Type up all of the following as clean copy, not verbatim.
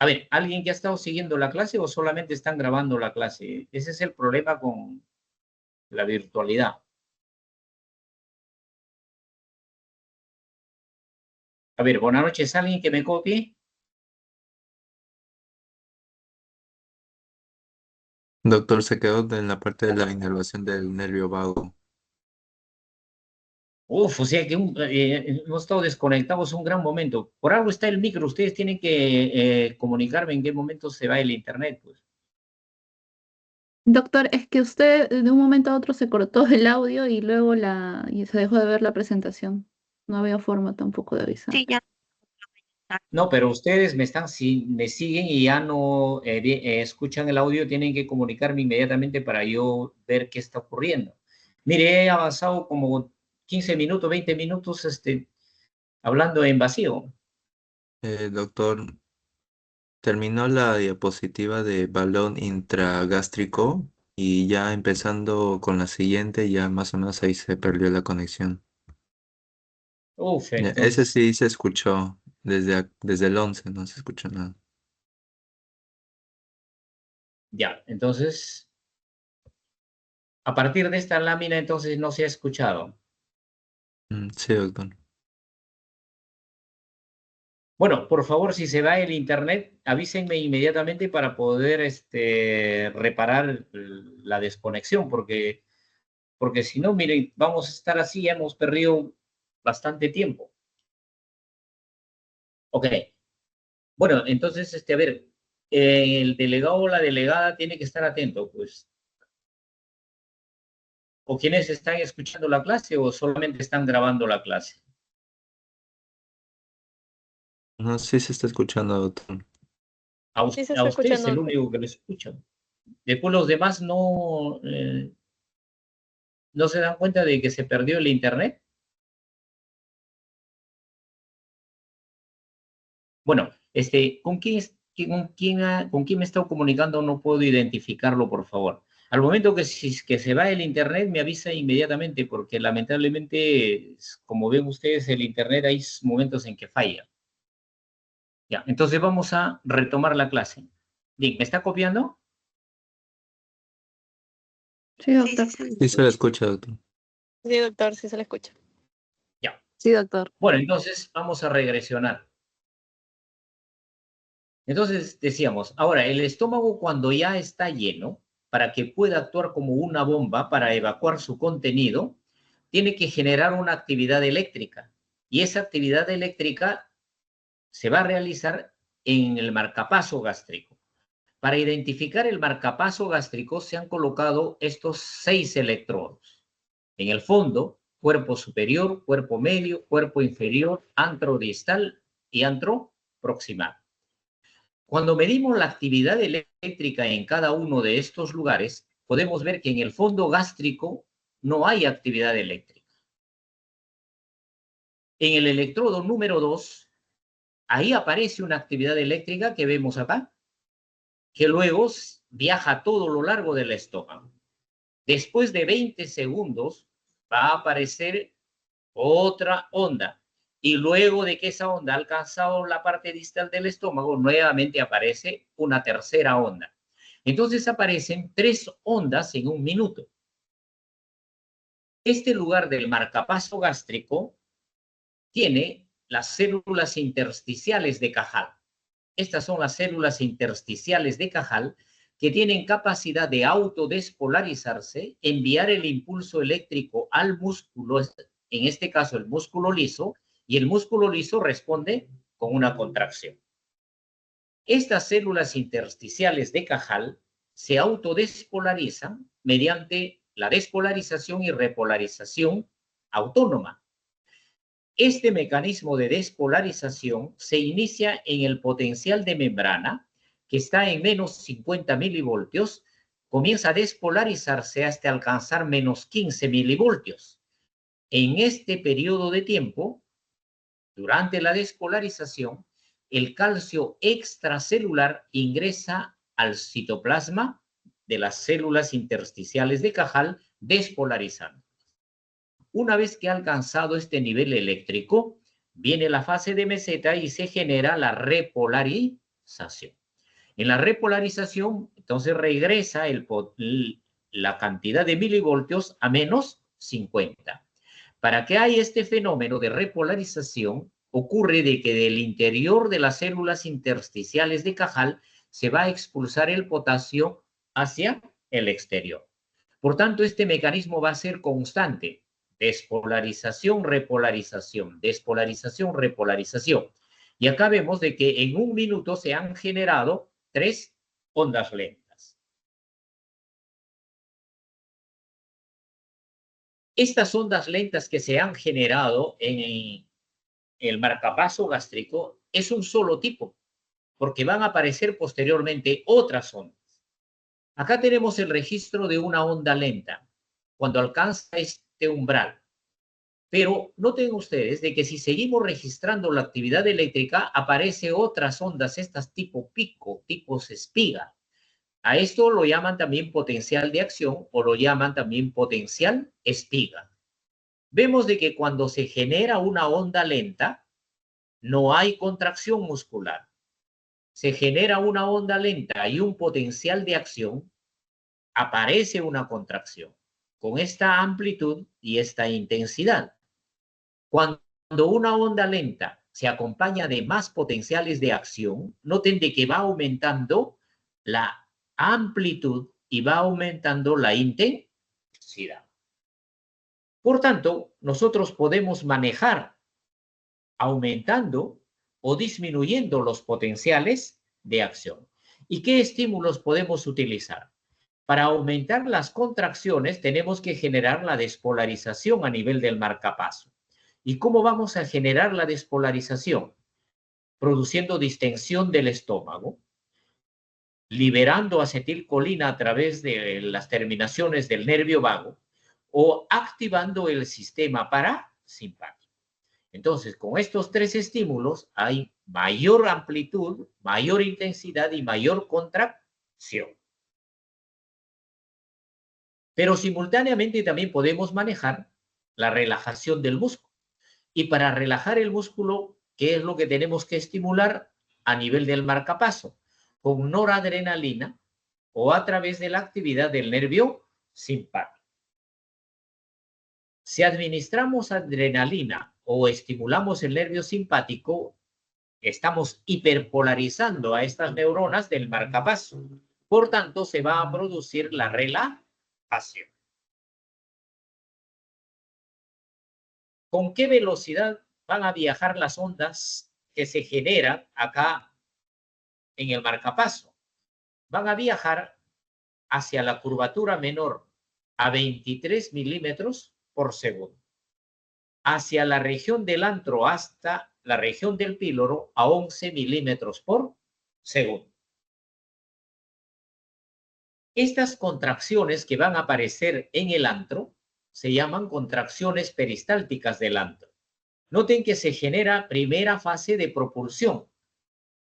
A ver, ¿alguien que ha estado siguiendo la clase o solamente están grabando la clase? Ese es el problema con la virtualidad. A ver, buenas noches. ¿Alguien que me copie? Doctor, se quedó en la parte de la inervación del nervio vago. Uf, o sea que hemos estado desconectados un gran momento. Por algo está el micro. Ustedes tienen que comunicarme en qué momento se va el internet, pues. Doctor, es que usted de un momento a otro se cortó el audio y luego y se dejó de ver la presentación. No había forma tampoco de avisar. Sí, ya. No, pero ustedes me siguen y ya no escuchan el audio, tienen que comunicarme inmediatamente para yo ver qué está ocurriendo. Mire, he avanzado como 15 minutos, 20 minutos, hablando en vacío. Doctor, terminó la diapositiva de balón intragástrico y ya empezando con la siguiente, ya más o menos ahí se perdió la conexión. Uf, Ese entonces, sí se escuchó desde el 11, no se escuchó nada. ya, entonces, a partir de esta lámina, entonces no se ha escuchado. Sí, doctor. Bueno, por favor, si se va el internet, avísenme inmediatamente para poder reparar la desconexión, porque si no, miren, vamos a estar así, ya hemos perdido bastante tiempo. Ok, bueno, entonces, a ver, el delegado o la delegada tiene que estar atento, pues. ¿O quienes están escuchando la clase o solamente están grabando la clase? No, sí se está escuchando, doctor. Sí se A está usted es escuchando, el doctor. único que lo escucha. Después los demás no se dan cuenta de que se perdió el internet. Bueno, ¿con quién me he estado comunicando? No puedo identificarlo, por favor. Al momento que se va el internet, me avisa inmediatamente, porque lamentablemente, como ven ustedes, el internet hay momentos en que falla. Ya, entonces vamos a retomar la clase. Bien, ¿me está copiando? Sí, doctor. Sí se la escucha, doctor. Sí, doctor, sí se le escucha. Ya. Sí, doctor. Bueno, entonces vamos a regresionar. Entonces decíamos, ahora el estómago cuando ya está lleno, para que pueda actuar como una bomba para evacuar su contenido, tiene que generar una actividad eléctrica. Y esa actividad eléctrica se va a realizar en el marcapaso gástrico. Para identificar el marcapaso gástrico se han colocado estos 6 electrodos. En el fondo, cuerpo superior, cuerpo medio, cuerpo inferior, antro distal y antro proximal. Cuando medimos la actividad eléctrica en cada uno de estos lugares, podemos ver que en el fondo gástrico no hay actividad eléctrica. En el electrodo número 2, ahí aparece una actividad eléctrica que vemos acá, que luego viaja a todo lo largo del estómago. Después de 20 segundos va a aparecer otra onda. Y luego de que esa onda ha alcanzado la parte distal del estómago, nuevamente aparece una tercera onda. Entonces aparecen 3 ondas en un minuto. Este lugar del marcapaso gástrico tiene las células intersticiales de Cajal. Estas son las células intersticiales de Cajal que tienen capacidad de autodespolarizarse, enviar el impulso eléctrico al músculo, en este caso el músculo liso, y el músculo liso responde con una contracción. Estas células intersticiales de Cajal se autodespolarizan mediante la despolarización y repolarización autónoma. Este mecanismo de despolarización se inicia en el potencial de membrana, que está en menos 50 milivoltios, comienza a despolarizarse hasta alcanzar menos 15 milivoltios. En este periodo de tiempo, durante la despolarización, el calcio extracelular ingresa al citoplasma de las células intersticiales de Cajal, despolarizando. Una vez que ha alcanzado este nivel eléctrico, viene la fase de meseta y se genera la repolarización. repolarización. En la repolarización, entonces regresa la cantidad de milivoltios a menos 50. Para que haya este fenómeno de repolarización, ocurre de que del interior de las células intersticiales de Cajal se va a expulsar el potasio hacia el exterior. Por tanto, este mecanismo va a ser constante. Despolarización, repolarización, despolarización, repolarización. Y acá vemos de que en un minuto se han generado 3 ondas lentas. Estas ondas lentas que se han generado en el marcapaso gástrico es un solo tipo, porque van a aparecer posteriormente otras ondas. Acá tenemos el registro de una onda lenta, cuando alcanza este umbral. Pero noten ustedes de que si seguimos registrando la actividad eléctrica, aparecen otras ondas, estas tipo pico, tipos espiga. A esto lo llaman también potencial de acción o lo llaman también potencial espiga. Vemos de que cuando se genera una onda lenta, no hay contracción muscular. Se genera una onda lenta y un potencial de acción, aparece una contracción con esta amplitud y esta intensidad. Cuando una onda lenta se acompaña de más potenciales de acción, noten de que va aumentando la amplitud y va aumentando la intensidad. Por tanto, nosotros podemos manejar aumentando o disminuyendo los potenciales de acción. ¿Y qué estímulos podemos utilizar? Para aumentar las contracciones tenemos que generar la despolarización a nivel del marcapaso. ¿Y cómo vamos a generar la despolarización? Produciendo distensión del estómago, liberando acetilcolina a través de las terminaciones del nervio vago o activando el sistema parasimpático. Entonces, con estos 3 estímulos hay mayor amplitud, mayor intensidad y mayor contracción. Pero simultáneamente también podemos manejar la relajación del músculo. Y para relajar el músculo, ¿qué es lo que tenemos que estimular a nivel del marcapaso? Con noradrenalina o a través de la actividad del nervio simpático. Si administramos adrenalina o estimulamos el nervio simpático, estamos hiperpolarizando a estas neuronas del marcapaso. Por tanto, se va a producir la relajación. ¿Con qué velocidad van a viajar las ondas que se generan acá en el marcapaso? Van a viajar hacia la curvatura menor a 23 milímetros por segundo, hacia la región del antro hasta la región del píloro a 11 milímetros por segundo. Estas contracciones que van a aparecer en el antro se llaman contracciones peristálticas del antro. Noten que se genera primera fase de propulsión.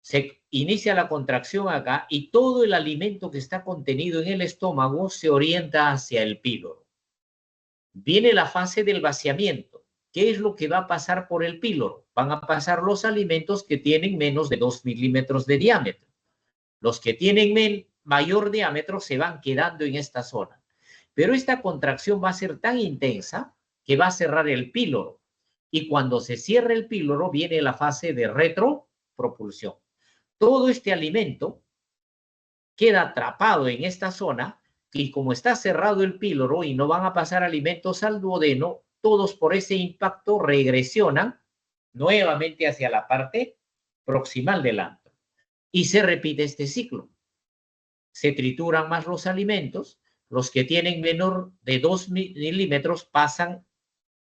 Se inicia la contracción acá y todo el alimento que está contenido en el estómago se orienta hacia el píloro. Viene la fase del vaciamiento. ¿Qué es lo que va a pasar por el píloro? Van a pasar los alimentos que tienen menos de 2 milímetros de diámetro. Los que tienen mayor diámetro se van quedando en esta zona. Pero esta contracción va a ser tan intensa que va a cerrar el píloro. Y cuando se cierra el píloro viene la fase de retropropulsión. Todo este alimento queda atrapado en esta zona y como está cerrado el píloro y no van a pasar alimentos al duodeno, todos por ese impacto regresionan nuevamente hacia la parte proximal del antro. Y se repite este ciclo. Se trituran más los alimentos, los que tienen menor de 2 milímetros pasan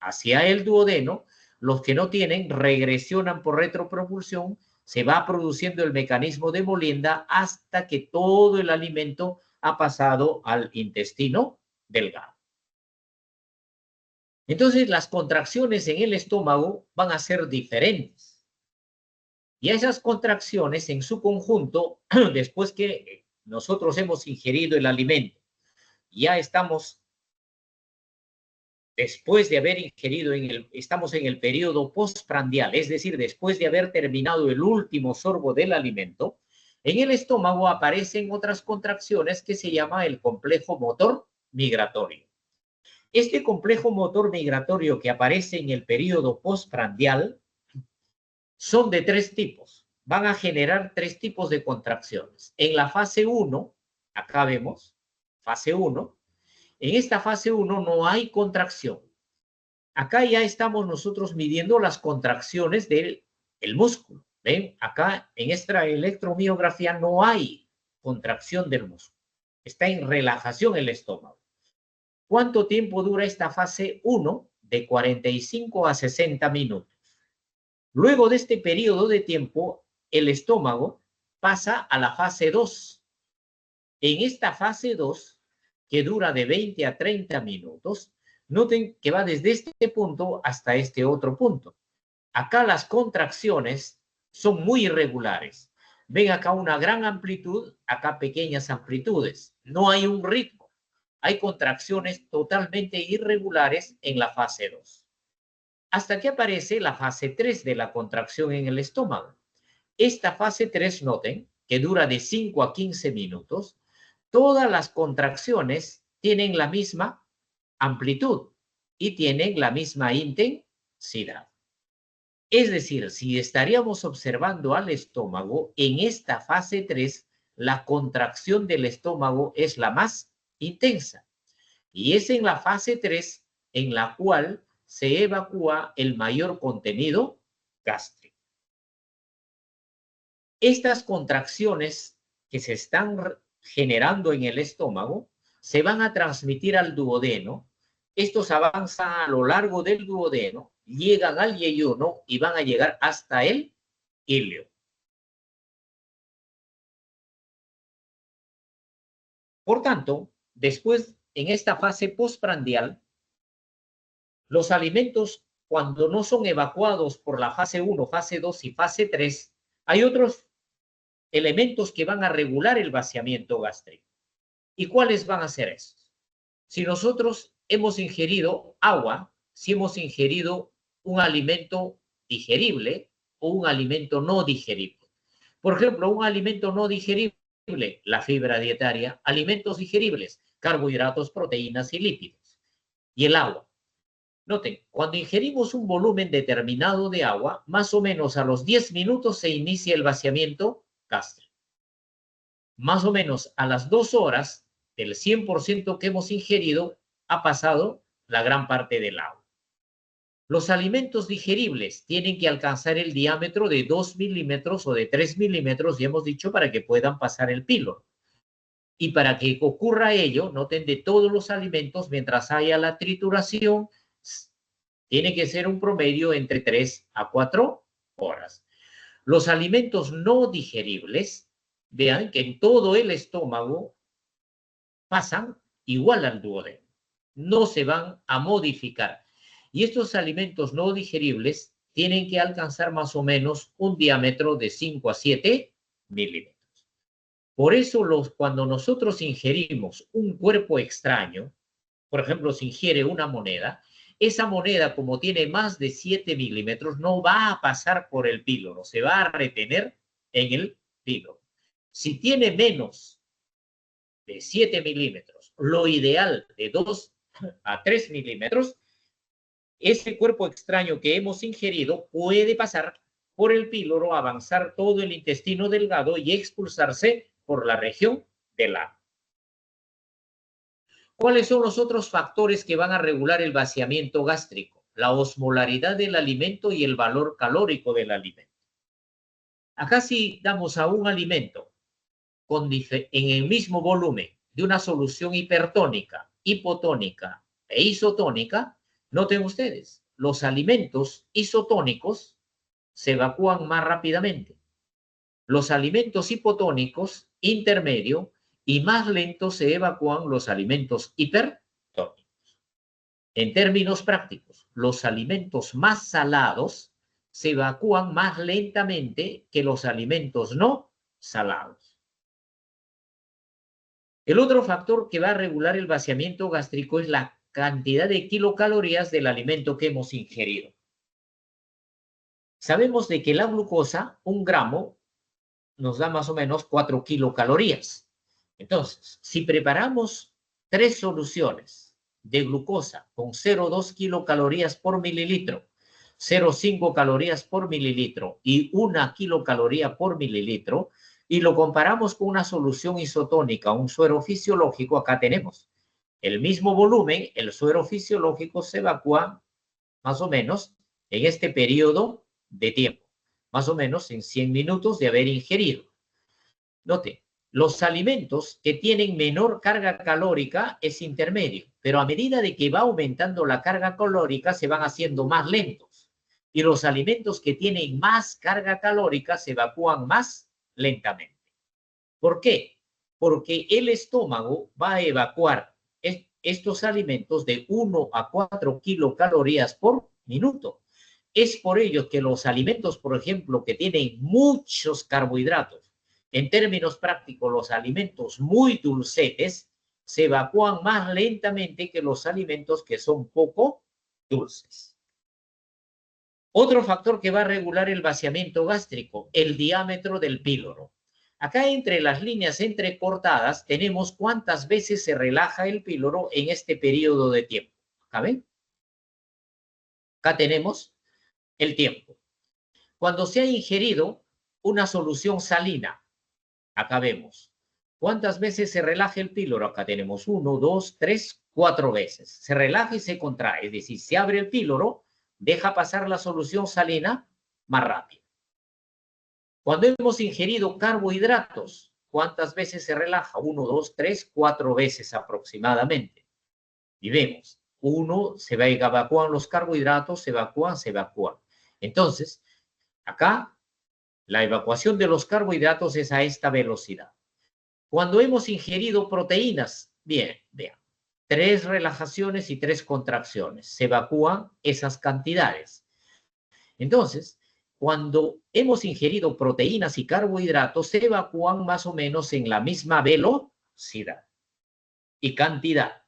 hacia el duodeno, los que no tienen regresionan por retropropulsión, se va produciendo el mecanismo de molienda hasta que todo el alimento ha pasado al intestino delgado. Entonces, las contracciones en el estómago van a ser diferentes. Y a esas contracciones en su conjunto, después que nosotros hemos ingerido el alimento, ya estamos, después de haber ingerido, estamos en el periodo postprandial, es decir, después de haber terminado el último sorbo del alimento, En el estómago aparecen otras contracciones que se llama el complejo motor migratorio. Este complejo motor migratorio que aparece en el periodo postprandial son de 3 tipos. Van a generar 3 tipos de contracciones. En la fase 1, acá vemos, fase 1, en esta fase 1 no hay contracción. Acá ya estamos nosotros midiendo las contracciones del músculo. ¿Ven? Acá en esta electromiografía no hay contracción del músculo. Está en relajación el estómago. ¿Cuánto tiempo dura esta fase 1? De 45 a 60 minutos. Luego de este periodo de tiempo, el estómago pasa a la fase 2. En esta fase 2, que dura de 20 a 30 minutos, noten que va desde este punto hasta este otro punto. Acá las contracciones son muy irregulares. Ven acá una gran amplitud, acá pequeñas amplitudes. No hay un ritmo. Hay contracciones totalmente irregulares en la fase 2. Hasta que aparece la fase 3 de la contracción en el estómago. Esta fase 3, noten, que dura de 5 a 15 minutos, todas las contracciones tienen la misma amplitud y tienen la misma intensidad. Es decir, si estaríamos observando al estómago, en esta fase 3, la contracción del estómago es la más intensa. Y es en la fase 3 en la cual se evacúa el mayor contenido gástrico. Estas contracciones que se están generando en el estómago se van a transmitir al duodeno. Estos avanzan a lo largo del duodeno, llegan al yeyuno y van a llegar hasta el ilio. Por tanto, después, en esta fase postprandial, los alimentos, cuando no son evacuados por la fase 1, fase 2 y fase 3, hay otros elementos que van a regular el vaciamiento gástrico. ¿Y cuáles van a ser esos? Si nosotros hemos ingerido agua, si hemos ingerido un alimento digerible o un alimento no digerible. Por ejemplo, un alimento no digerible, la fibra dietaria, alimentos digeribles, carbohidratos, proteínas y lípidos. Y el agua. Noten, cuando ingerimos un volumen determinado de agua, más o menos a los 10 minutos se inicia el vaciamiento gástrico. Más o menos a las 2 horas del 100% que hemos ingerido, ha pasado la gran parte del agua. Los alimentos digeribles tienen que alcanzar el diámetro de 2 milímetros o de 3 milímetros, ya hemos dicho, para que puedan pasar el píloro. Y para que ocurra ello, noten, de todos los alimentos, mientras haya la trituración, tiene que ser un promedio entre 3 a 4 horas. Los alimentos no digeribles, vean que en todo el estómago pasan igual al duodeno. No se van a modificar. Y estos alimentos no digeribles tienen que alcanzar más o menos un diámetro de 5 a 7 milímetros. Por eso cuando nosotros ingerimos un cuerpo extraño, por ejemplo, se ingiere una moneda, esa moneda, como tiene más de 7 milímetros, no va a pasar por el píloro, se va a retener en el píloro. Si tiene menos de 7 milímetros, lo ideal de 2 a 3 milímetros, ese cuerpo extraño que hemos ingerido puede pasar por el píloro, avanzar todo el intestino delgado y expulsarse por la región del ano. ¿Cuáles son los otros factores que van a regular el vaciamiento gástrico? La osmolaridad del alimento y el valor calórico del alimento. Acá si damos a un alimento en el mismo volumen de una solución hipertónica, hipotónica e isotónica, noten ustedes, los alimentos isotónicos se evacúan más rápidamente. Los alimentos hipotónicos, intermedio, y más lentos se evacúan los alimentos hipertónicos. En términos prácticos, los alimentos más salados se evacúan más lentamente que los alimentos no salados. El otro factor que va a regular el vaciamiento gástrico es la cantidad de kilocalorías del alimento que hemos ingerido. Sabemos de que la glucosa, 1 gramo, nos da más o menos 4 kilocalorías. Entonces, si preparamos 3 soluciones de glucosa con 0,2 kilocalorías por mililitro, 0,5 calorías por mililitro y 1 kilocaloría por mililitro, y lo comparamos con una solución isotónica, un suero fisiológico, acá tenemos el mismo volumen, el suero fisiológico se evacúa más o menos en este periodo de tiempo, más o menos en 100 minutos de haber ingerido. Note, los alimentos que tienen menor carga calórica es intermedio, pero a medida de que va aumentando la carga calórica se van haciendo más lentos. Y los alimentos que tienen más carga calórica se evacúan más lentamente. ¿Por qué? Porque el estómago va a evacuar estos alimentos de 1 a 4 kilocalorías por minuto. Es por ello que los alimentos, por ejemplo, que tienen muchos carbohidratos, en términos prácticos, los alimentos muy dulcetes, se evacúan más lentamente que los alimentos que son poco dulces. Otro factor que va a regular el vaciamiento gástrico, el diámetro del píloro. Acá entre las líneas entrecortadas tenemos cuántas veces se relaja el píloro en este periodo de tiempo. ¿Acá ven? Acá tenemos el tiempo. Cuando se ha ingerido una solución salina, acá vemos. ¿Cuántas veces se relaja el píloro? Acá tenemos 1, 2, 3, 4 veces. Se relaja y se contrae, es decir, se abre el píloro, deja pasar la solución salina más rápido. Cuando hemos ingerido carbohidratos, ¿cuántas veces se relaja? 1, 2, 3, 4 veces aproximadamente. Y vemos, 1, se evacúan los carbohidratos, se evacúan. Entonces, acá, la evacuación de los carbohidratos es a esta velocidad. Cuando hemos ingerido proteínas, bien, vean, 3 relajaciones y 3 contracciones, se evacúan esas cantidades. Entonces, cuando hemos ingerido proteínas y carbohidratos, se evacúan más o menos en la misma velocidad y cantidad.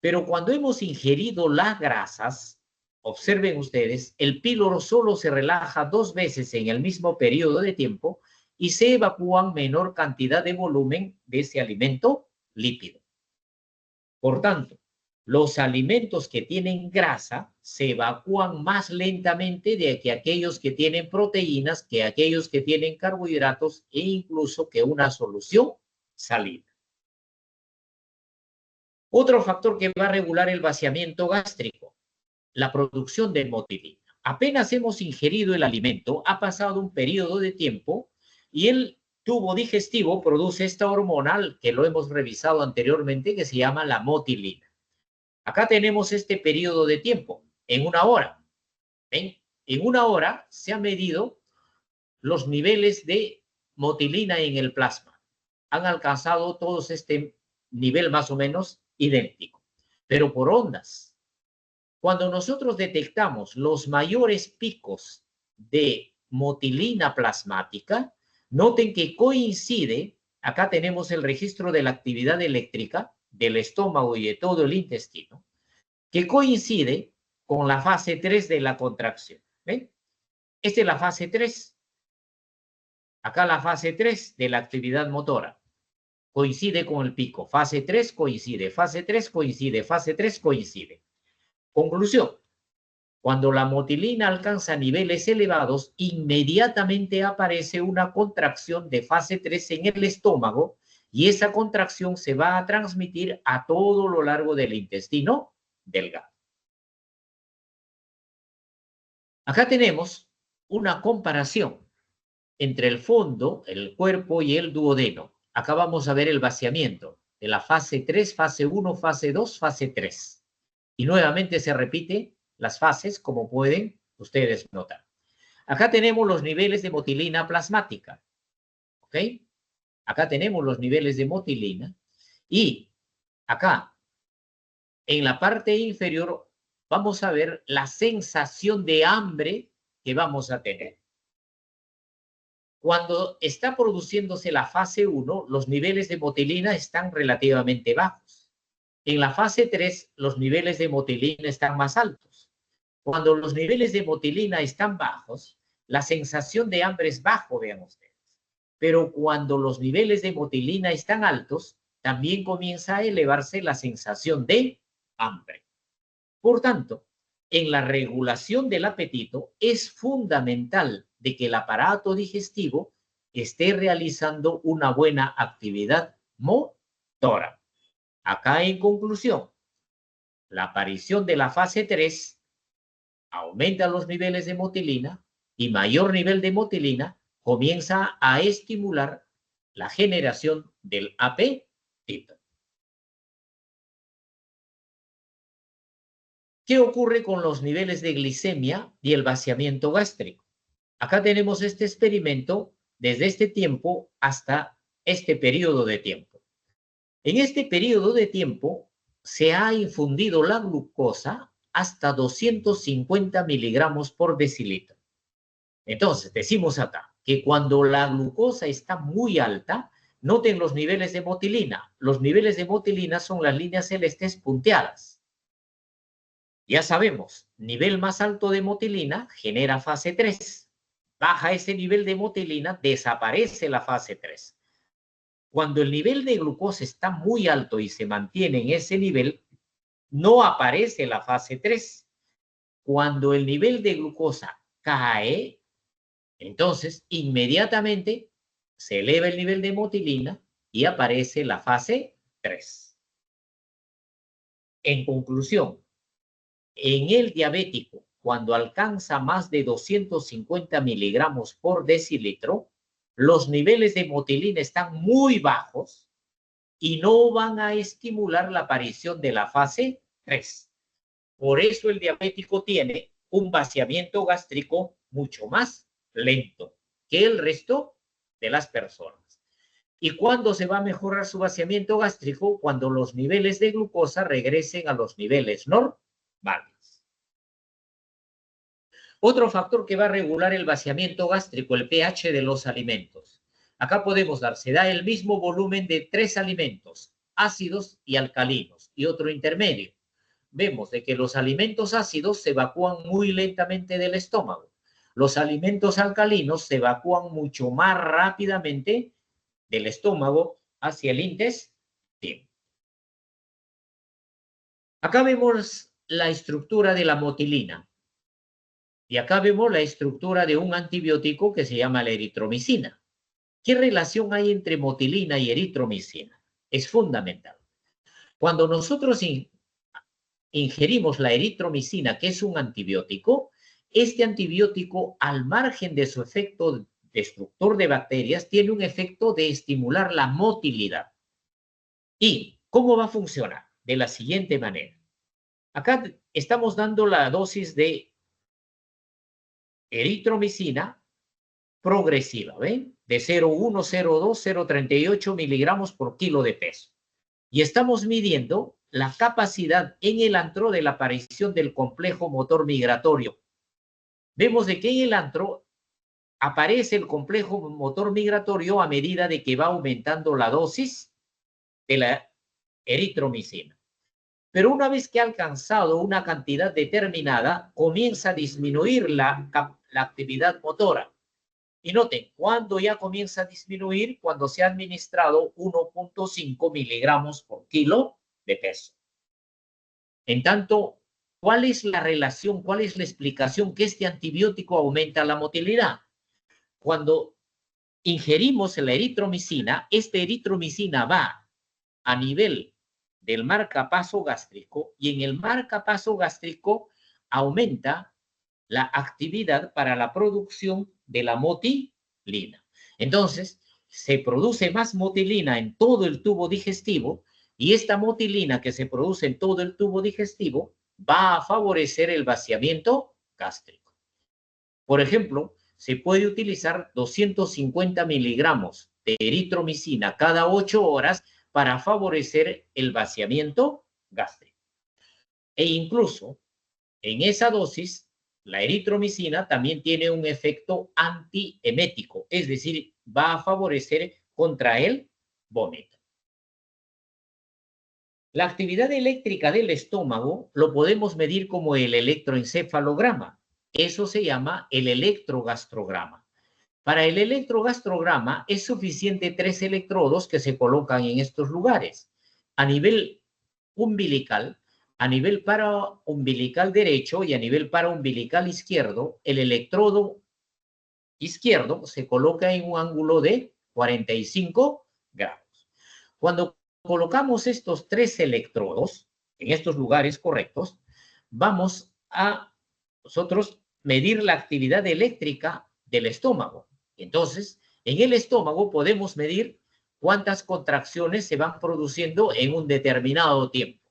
Pero cuando hemos ingerido las grasas, observen ustedes, el píloro solo se relaja 2 veces en el mismo periodo de tiempo y se evacúan menor cantidad de volumen de ese alimento lípido. Por tanto, los alimentos que tienen grasa se evacúan más lentamente de que aquellos que tienen proteínas, que aquellos que tienen carbohidratos e incluso que una solución salina. Otro factor que va a regular el vaciamiento gástrico, la producción de motilina. Apenas hemos ingerido el alimento, ha pasado un periodo de tiempo y el tubo digestivo produce esta hormona que lo hemos revisado anteriormente que se llama la motilina. Acá tenemos este periodo de tiempo, en 1 hora. ¿Ven? En 1 hora se han medido los niveles de motilina en el plasma. Han alcanzado todos este nivel más o menos idéntico, pero por ondas. Cuando nosotros detectamos los mayores picos de motilina plasmática, noten que coincide, acá tenemos el registro de la actividad eléctrica del estómago y de todo el intestino, que coincide con la fase 3 de la contracción. ¿Ven? Esta es la fase 3. Acá la fase 3 de la actividad motora. Coincide con el pico. Fase 3 coincide, fase 3 coincide, fase 3 coincide. Conclusión. Cuando la motilina alcanza niveles elevados, inmediatamente aparece una contracción de fase 3 en el estómago y esa contracción se va a transmitir a todo lo largo del intestino delgado. Acá tenemos una comparación entre el fondo, el cuerpo y el duodeno. Acá vamos a ver el vaciamiento de la fase 3, fase 1, fase 2, fase 3. Y nuevamente se repite las fases, como pueden ustedes notar. Acá tenemos los niveles de motilina plasmática. ¿Ok? Acá tenemos los niveles de motilina. Y acá, en la parte inferior, vamos a ver la sensación de hambre que vamos a tener. Cuando está produciéndose la fase 1, los niveles de motilina están relativamente bajos. En la fase 3, los niveles de motilina están más altos. Cuando los niveles de motilina están bajos, la sensación de hambre es bajo, vean ustedes. Pero cuando los niveles de motilina están altos, también comienza a elevarse la sensación de hambre. Por tanto, en la regulación del apetito es fundamental de que el aparato digestivo esté realizando una buena actividad motora. Acá, en conclusión, la aparición de la fase 3 aumenta los niveles de motilina y mayor nivel de motilina comienza a estimular la generación del apetito. ¿Qué ocurre con los niveles de glicemia y el vaciamiento gástrico? Acá tenemos este experimento desde este tiempo hasta este periodo de tiempo. En este periodo de tiempo se ha infundido la glucosa hasta 250 miligramos por decilitro. Entonces, decimos acá que cuando la glucosa está muy alta, noten los niveles de motilina. Los niveles de motilina son las líneas celestes punteadas. Ya sabemos, nivel más alto de motilina genera fase 3. Baja ese nivel de motilina, desaparece la fase 3. Cuando el nivel de glucosa está muy alto y se mantiene en ese nivel, no aparece la fase 3. Cuando el nivel de glucosa cae, entonces inmediatamente se eleva el nivel de motilina y aparece la fase 3. En conclusión, en el diabético, cuando alcanza más de 250 miligramos por decilitro, los niveles de motilina están muy bajos y no van a estimular la aparición de la fase 3. Por eso el diabético tiene un vaciamiento gástrico mucho más lento que el resto de las personas. ¿Y cuándo se va a mejorar su vaciamiento gástrico? Cuando los niveles de glucosa regresen a los niveles normales. Otro factor que va a regular el vaciamiento gástrico, el pH de los alimentos. Acá podemos dar, se da el mismo volumen de 3 alimentos, ácidos y alcalinos, y otro intermedio. Vemos de que los alimentos ácidos se evacúan muy lentamente del estómago. Los alimentos alcalinos se evacúan mucho más rápidamente del estómago hacia el intestino. Acá vemos la estructura de la motilina. Y acá vemos la estructura de un antibiótico que se llama la eritromicina. ¿Qué relación hay entre motilina y eritromicina? Es fundamental. Cuando nosotros ingerimos la eritromicina, que es un antibiótico, este antibiótico, al margen de su efecto destructor de bacterias, tiene un efecto de estimular la motilidad. ¿Y cómo va a funcionar? De la siguiente manera. Acá estamos dando la dosis de eritromicina progresiva, ¿ven? De 0,1, 0,2, 0,38 miligramos por kilo de peso. Y estamos midiendo la capacidad en el antro de la aparición del complejo motor migratorio. Vemos de que en el antro aparece el complejo motor migratorio a medida de que va aumentando la dosis de la eritromicina. Pero una vez que ha alcanzado una cantidad determinada, comienza a disminuir la actividad motora. Y noten, cuando ya comienza a disminuir, cuando se ha administrado 1,5 miligramos por kilo de peso. En tanto, ¿cuál es la relación, cuál es la explicación que este antibiótico aumenta la motilidad? Cuando ingerimos la eritromicina, esta eritromicina va a nivel del marcapaso gástrico y en el marcapaso gástrico aumenta la actividad para la producción de la motilina. Entonces, se produce más motilina en todo el tubo digestivo y esta motilina que se produce en todo el tubo digestivo va a favorecer el vaciamiento gástrico. Por ejemplo, se puede utilizar 250 miligramos de eritromicina cada 8 horas para favorecer el vaciamiento gástrico. E incluso en esa dosis, la eritromicina también tiene un efecto antiemético, es decir, va a favorecer contra el vómito. La actividad eléctrica del estómago lo podemos medir como el electroencefalograma. Eso se llama el electrogastrograma. Para el electrogastrograma es suficiente 3 electrodos que se colocan en estos lugares. A nivel umbilical, a nivel paraumbilical derecho y a nivel paraumbilical izquierdo, el electrodo izquierdo se coloca en un ángulo de 45 grados. Cuando colocamos estos 3 electrodos en estos lugares correctos, vamos a nosotros medir la actividad eléctrica del estómago. Entonces, en el estómago podemos medir cuántas contracciones se van produciendo en un determinado tiempo.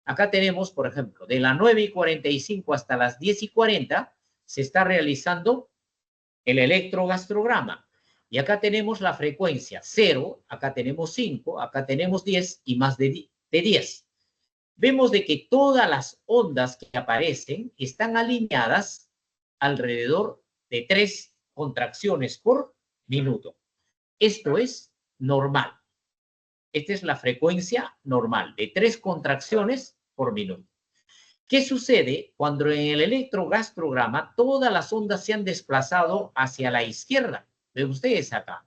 Acá tenemos, por ejemplo, de las 9:45 hasta las 10:40 se está realizando el electrogastrograma. Y acá tenemos la frecuencia 0, acá tenemos 5, acá tenemos 10 y más de 10. Vemos de que todas las ondas que aparecen están alineadas alrededor de 3 contracciones por minuto. Esto es normal. Esta es la frecuencia normal de 3 contracciones por minuto. ¿Qué sucede cuando en el electrogastrograma todas las ondas se han desplazado hacia la izquierda? Ven ustedes acá.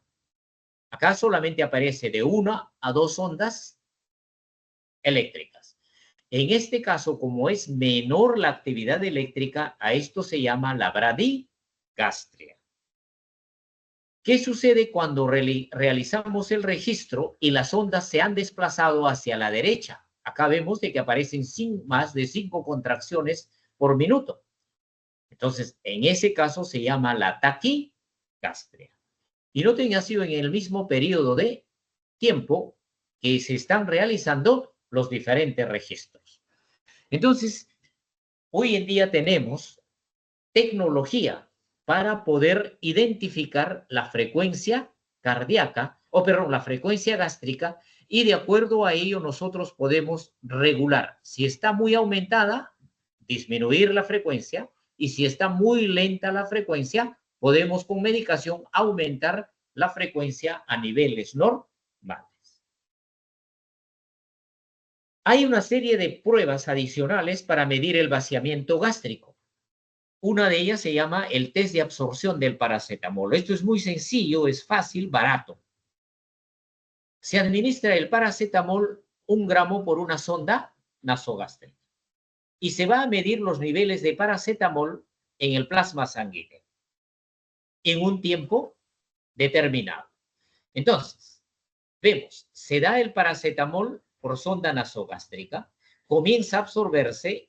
Acá solamente aparece de 1 a 2 ondas eléctricas. En este caso, como es menor la actividad eléctrica, a esto se llama la bradigastria. ¿Qué sucede cuando realizamos el registro y las ondas se han desplazado hacia la derecha? Acá vemos de que aparecen más de 5 contracciones por minuto. Entonces, en ese caso se llama la taquigastria. Y noten, ha sido en el mismo periodo de tiempo que se están realizando los diferentes registros. Entonces, hoy en día tenemos tecnología para poder identificar la frecuencia cardíaca, la frecuencia gástrica, y de acuerdo a ello nosotros podemos regular. Si está muy aumentada, disminuir la frecuencia, y si está muy lenta la frecuencia, podemos con medicación aumentar la frecuencia a niveles normales. Hay una serie de pruebas adicionales para medir el vaciamiento gástrico. Una de ellas se llama el test de absorción del paracetamol. Esto es muy sencillo, es fácil, barato. Se administra el paracetamol 1 gramo por una sonda nasogástrica y se va a medir los niveles de paracetamol en el plasma sanguíneo en un tiempo determinado. Entonces, vemos, se da el paracetamol por sonda nasogástrica, comienza a absorberse,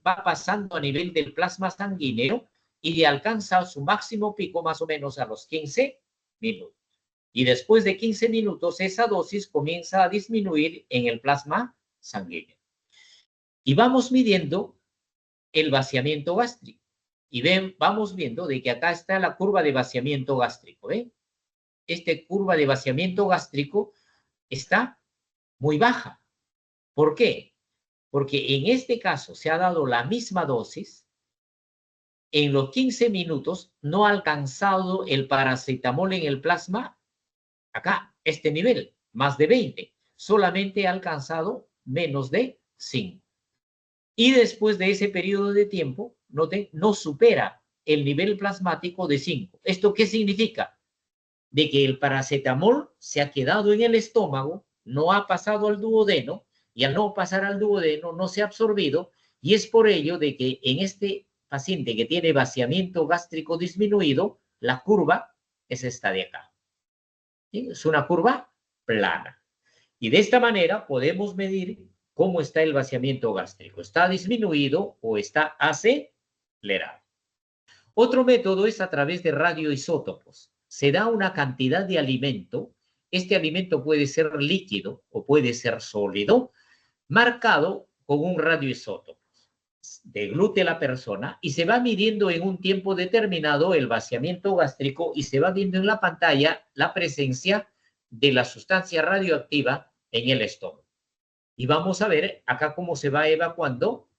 va pasando a nivel del plasma sanguíneo y alcanza su máximo pico más o menos a los 15 minutos. Y después de 15 minutos, esa dosis comienza a disminuir en el plasma sanguíneo. Y vamos midiendo el vaciamiento gástrico. Y vamos viendo de que acá está la curva de vaciamiento gástrico. Esta curva de vaciamiento gástrico está muy baja. ¿Por qué? Porque en este caso se ha dado la misma dosis. En los 15 minutos no ha alcanzado el paracetamol en el plasma, acá, este nivel, más de 20. Solamente ha alcanzado menos de 5. Y después de ese periodo de tiempo, noten, no supera el nivel plasmático de 5. ¿Esto qué significa? De que el paracetamol se ha quedado en el estómago, no ha pasado al duodeno, y al no pasar al duodeno no se ha absorbido, y es por ello de que en este paciente que tiene vaciamiento gástrico disminuido, la curva es esta de acá. ¿Sí? Es una curva plana. Y de esta manera podemos medir cómo está el vaciamiento gástrico. ¿Está disminuido o está acelerado? Otro método es a través de radioisótopos. Se da una cantidad de alimento. Este alimento puede ser líquido o puede ser sólido, marcado con un radioisótopo. Deglute la persona y se va midiendo en un tiempo determinado el vaciamiento gástrico y se va viendo en la pantalla la presencia de la sustancia radioactiva en el estómago. Y vamos a ver acá cómo se va evacuando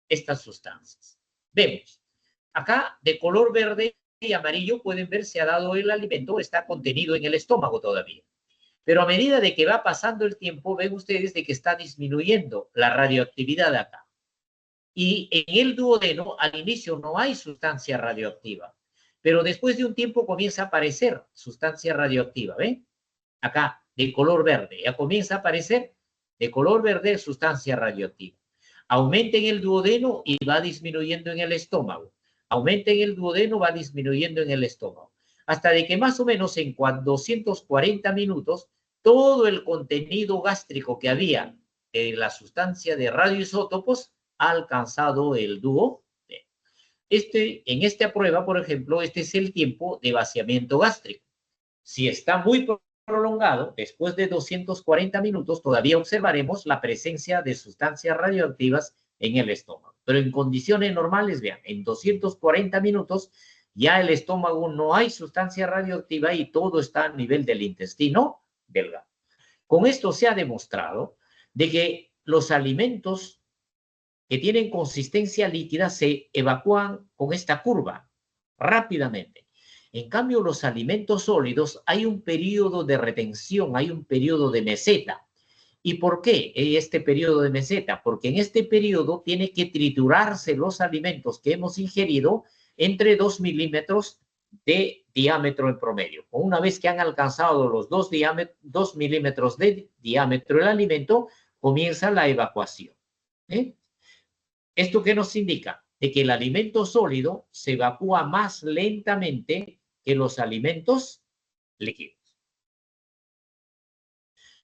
estas sustancias. Vemos, acá de color verde y amarillo pueden ver se ha dado el alimento, está contenido en el estómago todavía. Pero a medida de que va pasando el tiempo, ven ustedes de que está disminuyendo la radioactividad acá. Y en el duodeno, al inicio no hay sustancia radioactiva. pero después de un tiempo comienza a aparecer sustancia radioactiva, ¿ven? Acá, de color verde, ya comienza a aparecer de color verde sustancia radioactiva. Aumenta en el duodeno y va disminuyendo en el estómago. Aumenta en el duodeno, va disminuyendo en el estómago. Hasta de que más o menos en 240 minutos, todo el contenido gástrico que había de la sustancia de radioisótopos ha alcanzado el duodeno. En esta prueba, por ejemplo, este es el tiempo de vaciamiento gástrico. Si está muy prolongado, después de 240 minutos, todavía observaremos la presencia de sustancias radioactivas en el estómago. Pero en condiciones normales, vean, en 240 minutos ya el estómago no hay sustancia radioactiva y todo está a nivel del intestino delgado. Con esto se ha demostrado de que los alimentos que tienen consistencia líquida se evacúan con esta curva rápidamente. En cambio, los alimentos sólidos hay un periodo de retención, hay un periodo de meseta. ¿Y por qué este periodo de meseta? Porque en este periodo tiene que triturarse los alimentos que hemos ingerido entre 2 milímetros de diámetro en promedio. Una vez que han alcanzado los 2 milímetros de diámetro del alimento, comienza la evacuación. ¿Esto qué nos indica? De que el alimento sólido se evacúa más lentamente que los alimentos líquidos.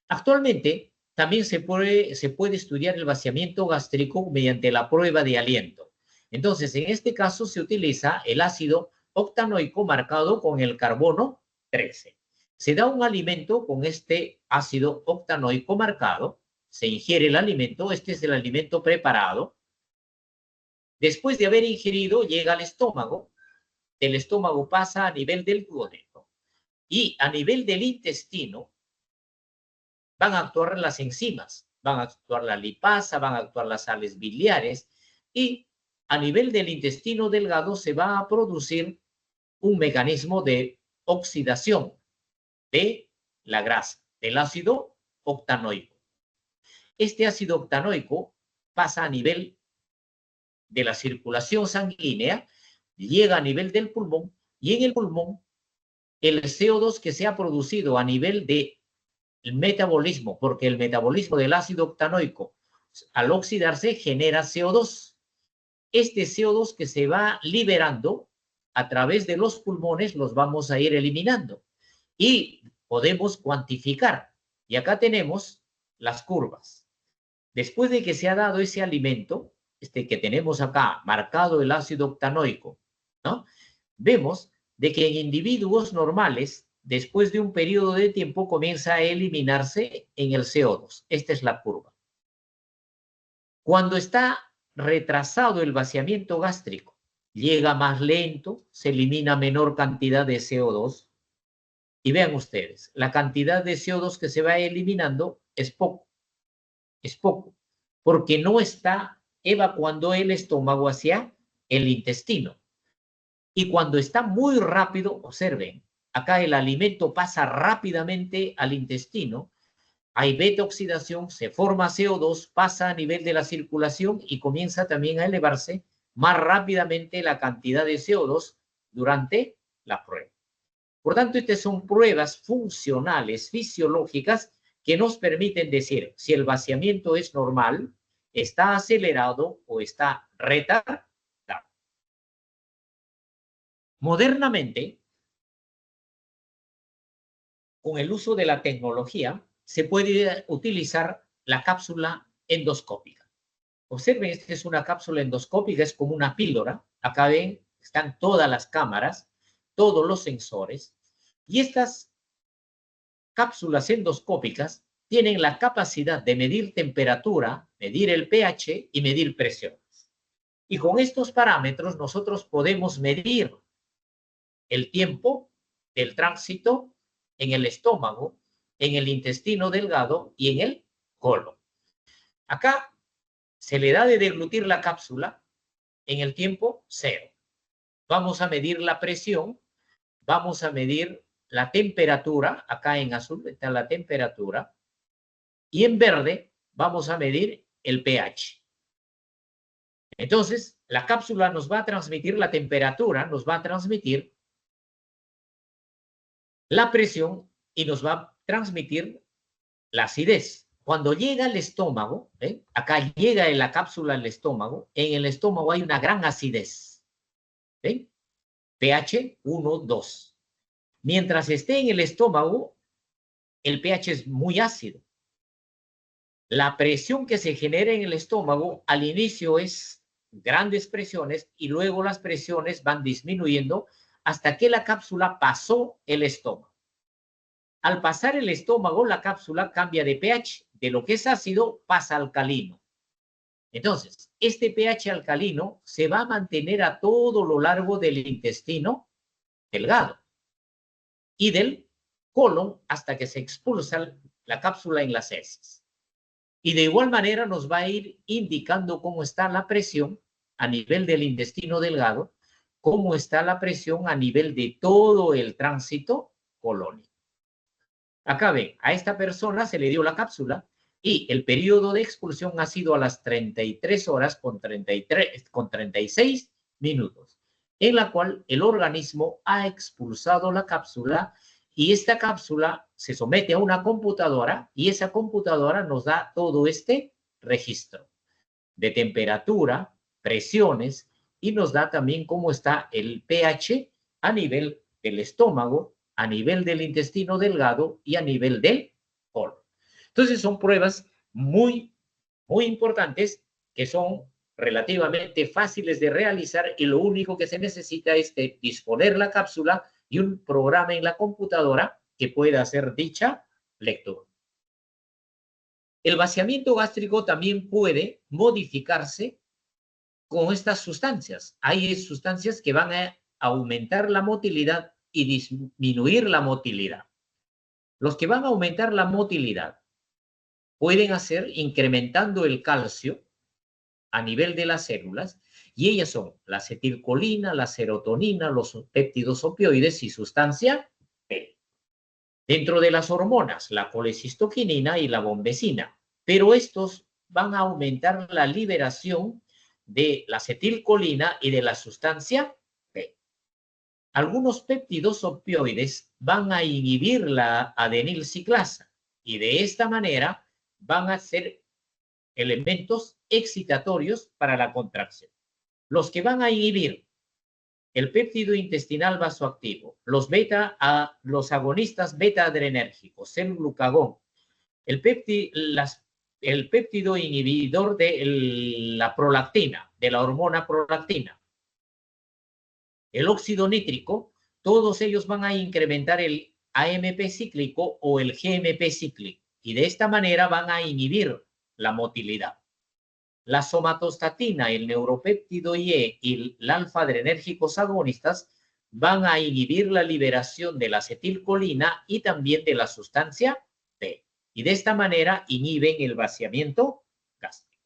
Actualmente, también se puede estudiar el vaciamiento gástrico mediante la prueba de aliento. Entonces, en este caso se utiliza el ácido octanoico marcado con el carbono 13. Se da un alimento con este ácido octanoico marcado, se ingiere el alimento, este es el alimento preparado. Después de haber ingerido, llega al estómago, el estómago pasa a nivel del duodeno y a nivel del intestino van a actuar las enzimas, van a actuar la lipasa, van a actuar las sales biliares y a nivel del intestino delgado se va a producir un mecanismo de oxidación de la grasa, del ácido octanoico. Este ácido octanoico pasa a nivel de la circulación sanguínea, llega a nivel del pulmón y en el pulmón el CO2 que se ha producido a nivel del metabolismo, porque el metabolismo del ácido octanoico al oxidarse genera CO2. Este CO2 que se va liberando a través de los pulmones los vamos a ir eliminando y podemos cuantificar. Y acá tenemos las curvas. Después de que se ha dado ese alimento, que tenemos acá, marcado el ácido octanoico, ¿no? Vemos de que en individuos normales, después de un periodo de tiempo, comienza a eliminarse en el CO2. Esta es la curva. Cuando está retrasado el vaciamiento gástrico, llega más lento, se elimina menor cantidad de CO2. Y vean ustedes, la cantidad de CO2 que se va eliminando es poco. Es poco, porque no está evacuando el estómago hacia el intestino. Y cuando está muy rápido, observen, acá el alimento pasa rápidamente al intestino, hay beta-oxidación, se forma CO2, pasa a nivel de la circulación y comienza también a elevarse más rápidamente la cantidad de CO2 durante la prueba. Por tanto, estas son pruebas funcionales, fisiológicas, que nos permiten decir si el vaciamiento es normal, está acelerado o está retardado. Modernamente, con el uso de la tecnología, se puede utilizar la cápsula endoscópica. Observen, esta es una cápsula endoscópica, es como una píldora. Acá ven, están todas las cámaras, todos los sensores. Y estas cápsulas endoscópicas tienen la capacidad de medir temperatura, medir el pH y medir presión. Y con estos parámetros nosotros podemos medir el tiempo del tránsito en el estómago, en el intestino delgado y en el colon. Acá se le da de deglutir la cápsula en el tiempo 0. Vamos a medir la presión, vamos a medir la temperatura, acá en azul está la temperatura, y en verde vamos a medir el pH. Entonces, la cápsula nos va a transmitir la temperatura, nos va a transmitir la presión y nos va a transmitir la acidez. Cuando llega al estómago, acá llega en la cápsula al estómago, en el estómago hay una gran acidez. pH 1, 2. Mientras esté en el estómago, el pH es muy ácido. La presión que se genera en el estómago al inicio es grandes presiones y luego las presiones van disminuyendo hasta que la cápsula pasó el estómago. Al pasar el estómago, la cápsula cambia de pH, de lo que es ácido pasa a alcalino. Entonces, este pH alcalino se va a mantener a todo lo largo del intestino delgado y del colon hasta que se expulsa la cápsula en las heces. Y de igual manera nos va a ir indicando cómo está la presión a nivel del intestino delgado, cómo está la presión a nivel de todo el tránsito colónico. Acá ven, a esta persona se le dio la cápsula y el periodo de expulsión ha sido a las 33 horas con 36 minutos, en la cual el organismo ha expulsado la cápsula y esta cápsula se somete a una computadora y esa computadora nos da todo este registro de temperatura, presiones y nos da también cómo está el pH a nivel del estómago, a nivel del intestino delgado y a nivel del colon. Entonces son pruebas muy importantes que son relativamente fáciles de realizar y lo único que se necesita es disponer la cápsula y un programa en la computadora que pueda hacer dicha lectura. El vaciamiento gástrico también puede modificarse con estas sustancias. Hay sustancias que van a aumentar la motilidad y disminuir la motilidad. Los que van a aumentar la motilidad pueden hacer incrementando el calcio a nivel de las células y ellas son la acetilcolina, la serotonina, los péptidos opioides y sustancia P. Dentro de las hormonas, la colecistoquinina y la bombecina, pero estos van a aumentar la liberación de la acetilcolina y de la sustancia P. Algunos péptidos opioides van a inhibir la adenilciclasa y de esta manera van a ser elementos excitatorios para la contracción. Los que van a inhibir el péptido intestinal vasoactivo, los agonistas beta-adrenérgicos, el glucagón, el péptido inhibidor de la prolactina, de la hormona prolactina, el óxido nítrico, todos ellos van a incrementar el AMP cíclico o el GMP cíclico y de esta manera van a inhibir la motilidad. La somatostatina, el neuropéptido IE y el alfa-adrenérgicos agonistas van a inhibir la liberación de la acetilcolina y también de la sustancia P. Y de esta manera inhiben el vaciamiento gástrico.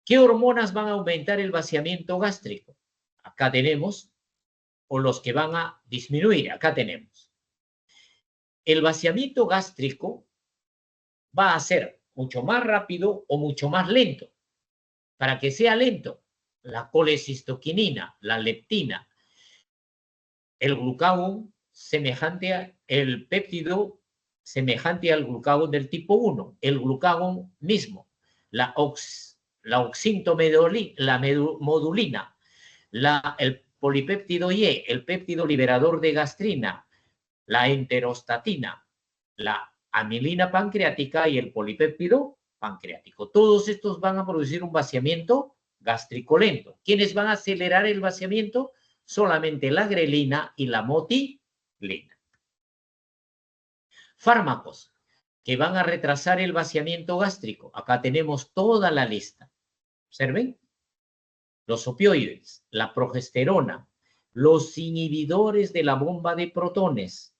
¿Qué hormonas van a aumentar el vaciamiento gástrico? Acá tenemos, o los que van a disminuir, acá tenemos. El vaciamiento gástrico va a ser mucho más rápido o mucho más lento. Para que sea lento, la colecistoquinina, la leptina, el glucagón el péptido semejante al glucagón del tipo 1, el glucagón mismo, la modulina, el polipéptido IE, el péptido liberador de gastrina, la enterostatina, la amilina pancreática y el polipéptido pancreático. Todos estos van a producir un vaciamiento gástrico lento. ¿Quiénes van a acelerar el vaciamiento? Solamente la grelina y la motilina. Fármacos que van a retrasar el vaciamiento gástrico. Acá tenemos toda la lista. Observen. Los opioides, la progesterona, los inhibidores de la bomba de protones.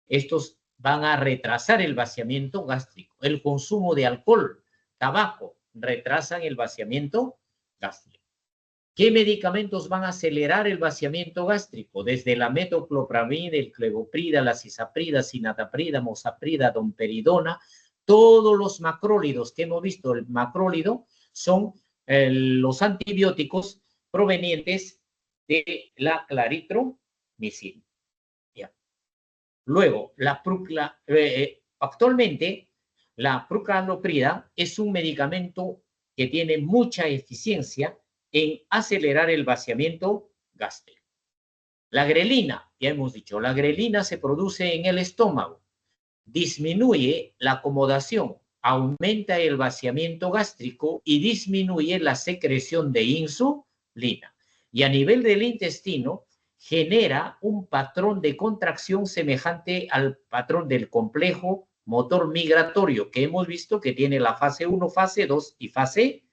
Estos van a retrasar el vaciamiento gástrico. El consumo de alcohol, tabaco, retrasan el vaciamiento gástrico. ¿Qué medicamentos van a acelerar el vaciamiento gástrico? Desde la metoclopramida, el clevoprida, la cisaprida, sinataprida, mosaprida, domperidona, todos los macrólidos que hemos visto, el macrólido, son los antibióticos provenientes de la claritromicina. Luego, actualmente, la prucaloprida es un medicamento que tiene mucha eficiencia en acelerar el vaciamiento gástrico. La grelina, ya hemos dicho, la grelina se produce en el estómago, disminuye la acomodación, aumenta el vaciamiento gástrico y disminuye la secreción de insulina. Y a nivel del intestino, genera un patrón de contracción semejante al patrón del complejo motor migratorio que hemos visto que tiene la fase 1, fase 2 y fase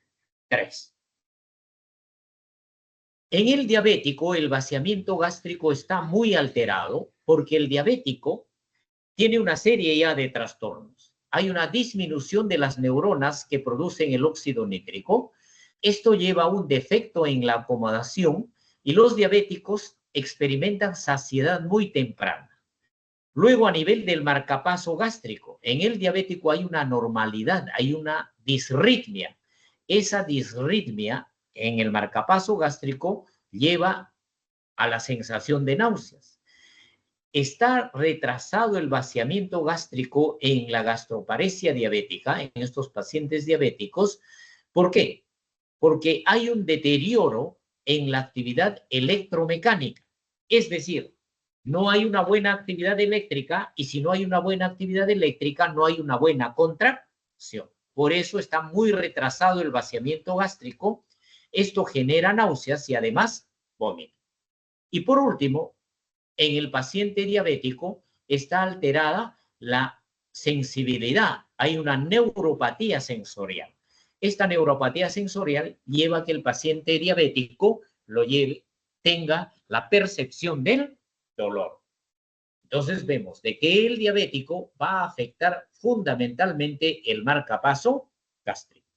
3. En el diabético, el vaciamiento gástrico está muy alterado porque el diabético tiene una serie ya de trastornos. Hay una disminución de las neuronas que producen el óxido nítrico. Esto lleva a un defecto en la acomodación y los diabéticos experimentan saciedad muy temprana. Luego, a nivel del marcapaso gástrico, en el diabético hay una anormalidad, hay una disritmia. Esa disritmia en el marcapaso gástrico lleva a la sensación de náuseas. Está retrasado el vaciamiento gástrico en la gastroparesia diabética, en estos pacientes diabéticos. ¿Por qué? Porque hay un deterioro en la actividad electromecánica. Es decir, no hay una buena actividad eléctrica y si no hay una buena actividad eléctrica, no hay una buena contracción. Por eso está muy retrasado el vaciamiento gástrico. Esto genera náuseas y además vómito. Y por último, en el paciente diabético está alterada la sensibilidad. Hay una neuropatía sensorial. Esta neuropatía sensorial lleva a que el paciente diabético tenga la percepción del dolor. Entonces vemos de que el diabético va a afectar fundamentalmente el marcapaso gástrico.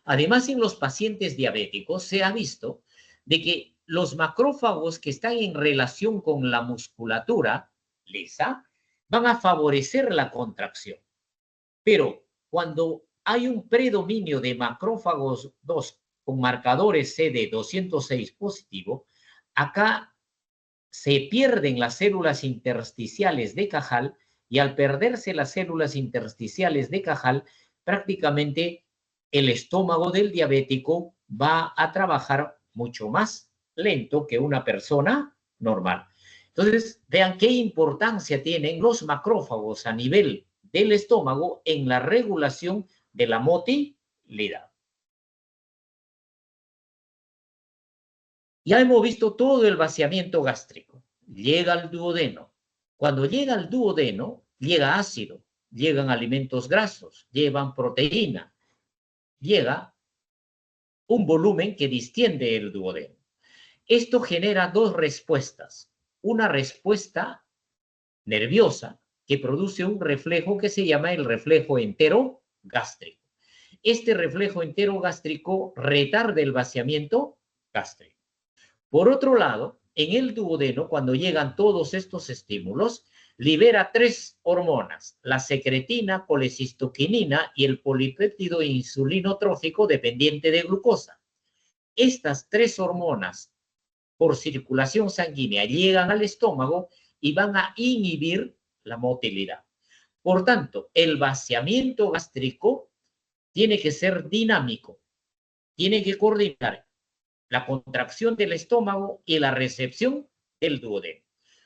Además, en los pacientes diabéticos se ha visto de que los macrófagos que están en relación con la musculatura lisa van a favorecer la contracción. Pero cuando hay un predominio de macrófagos 2 con marcadores CD206 positivo, acá se pierden las células intersticiales de Cajal y al perderse las células intersticiales de Cajal, prácticamente el estómago del diabético va a trabajar mucho más lento que una persona normal. Entonces, vean qué importancia tienen los macrófagos a nivel del estómago en la regulación de la motilidad. Ya hemos visto todo el vaciamiento gástrico. Llega al duodeno. Cuando llega al duodeno, llega ácido, llegan alimentos grasos, llevan proteína, llega un volumen que distiende el duodeno. Esto genera dos respuestas. Una respuesta nerviosa que produce un reflejo que se llama el reflejo enterogástrico. Este reflejo enterogástrico retarda el vaciamiento gástrico. Por otro lado, en el duodeno, cuando llegan todos estos estímulos, libera 3 hormonas, la secretina, colecistoquinina y el polipéptido insulinotrófico dependiente de glucosa. Estas 3 hormonas por circulación sanguínea llegan al estómago y van a inhibir la motilidad. Por tanto, el vaciamiento gástrico tiene que ser dinámico, tiene que coordinar la contracción del estómago y la recepción del duodeno.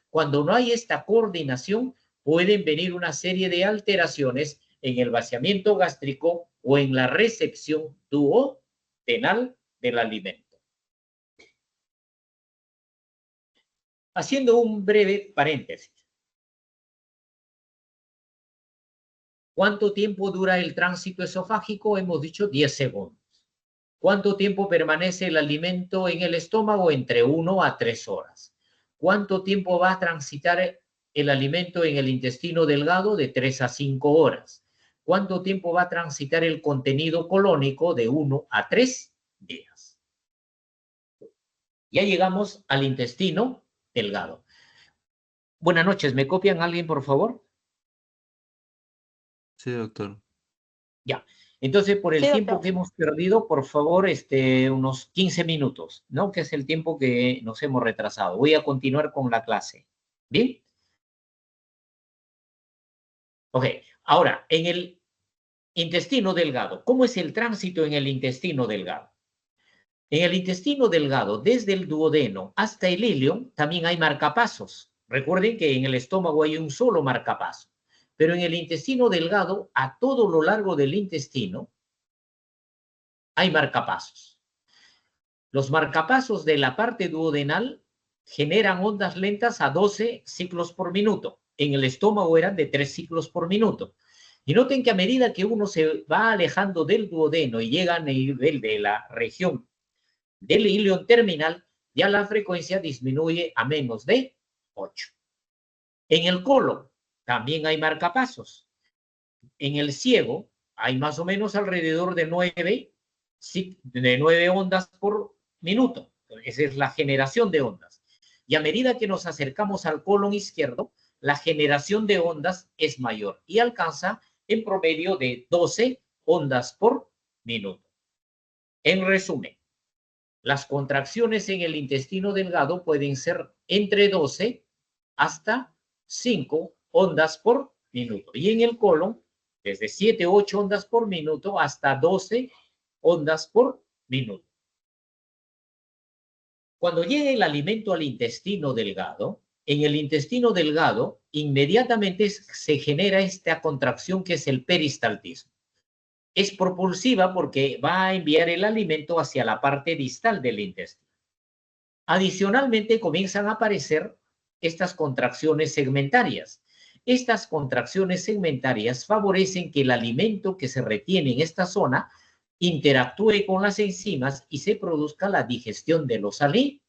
Cuando no hay esta coordinación, pueden venir una serie de alteraciones en el vaciamiento gástrico o en la recepción duodenal del alimento. Haciendo un breve paréntesis. ¿Cuánto tiempo dura el tránsito esofágico? Hemos dicho 10 segundos. ¿Cuánto tiempo permanece el alimento en el estómago? Entre 1 a 3 horas. ¿Cuánto tiempo va a transitar el alimento en el intestino delgado? De 3 a 5 horas. ¿Cuánto tiempo va a transitar el contenido colónico? De 1 a 3 días. Ya llegamos al intestino delgado. Buenas noches, ¿me copian alguien, por favor? Sí, doctor. Ya. Entonces, por el Sí, tiempo doctor. que hemos perdido, por favor, unos 15 minutos, ¿no? Que es el tiempo que nos hemos retrasado. Voy a continuar con la clase. ¿Bien? Ok, ahora, en el intestino delgado, ¿cómo es el tránsito en el intestino delgado? En el intestino delgado, desde el duodeno hasta el ilio, también hay marcapasos. Recuerden que en el estómago hay un solo marcapaso, pero en el intestino delgado, a todo lo largo del intestino, hay marcapasos. Los marcapasos de la parte duodenal generan ondas lentas a 12 ciclos por minuto. En el estómago eran de 3 ciclos por minuto. Y noten que a medida que uno se va alejando del duodeno y llega a nivel de la región del ilion terminal, ya la frecuencia disminuye a menos de 8. En el colon también hay marcapasos. En el ciego hay más o menos alrededor de 9 ondas por minuto. Esa es la generación de ondas. Y a medida que nos acercamos al colon izquierdo, la generación de ondas es mayor y alcanza en promedio de 12 ondas por minuto. En resumen, las contracciones en el intestino delgado pueden ser entre 12 hasta 5 ondas por minuto. Y en el colon, desde 7 u 8 ondas por minuto hasta 12 ondas por minuto. Cuando llega el alimento al intestino delgado, en el intestino delgado inmediatamente se genera esta contracción que es el peristaltismo. Es propulsiva porque va a enviar el alimento hacia la parte distal del intestino. Adicionalmente comienzan a aparecer estas contracciones segmentarias. Estas contracciones segmentarias favorecen que el alimento que se retiene en esta zona interactúe con las enzimas y se produzca la digestión de los alimentos.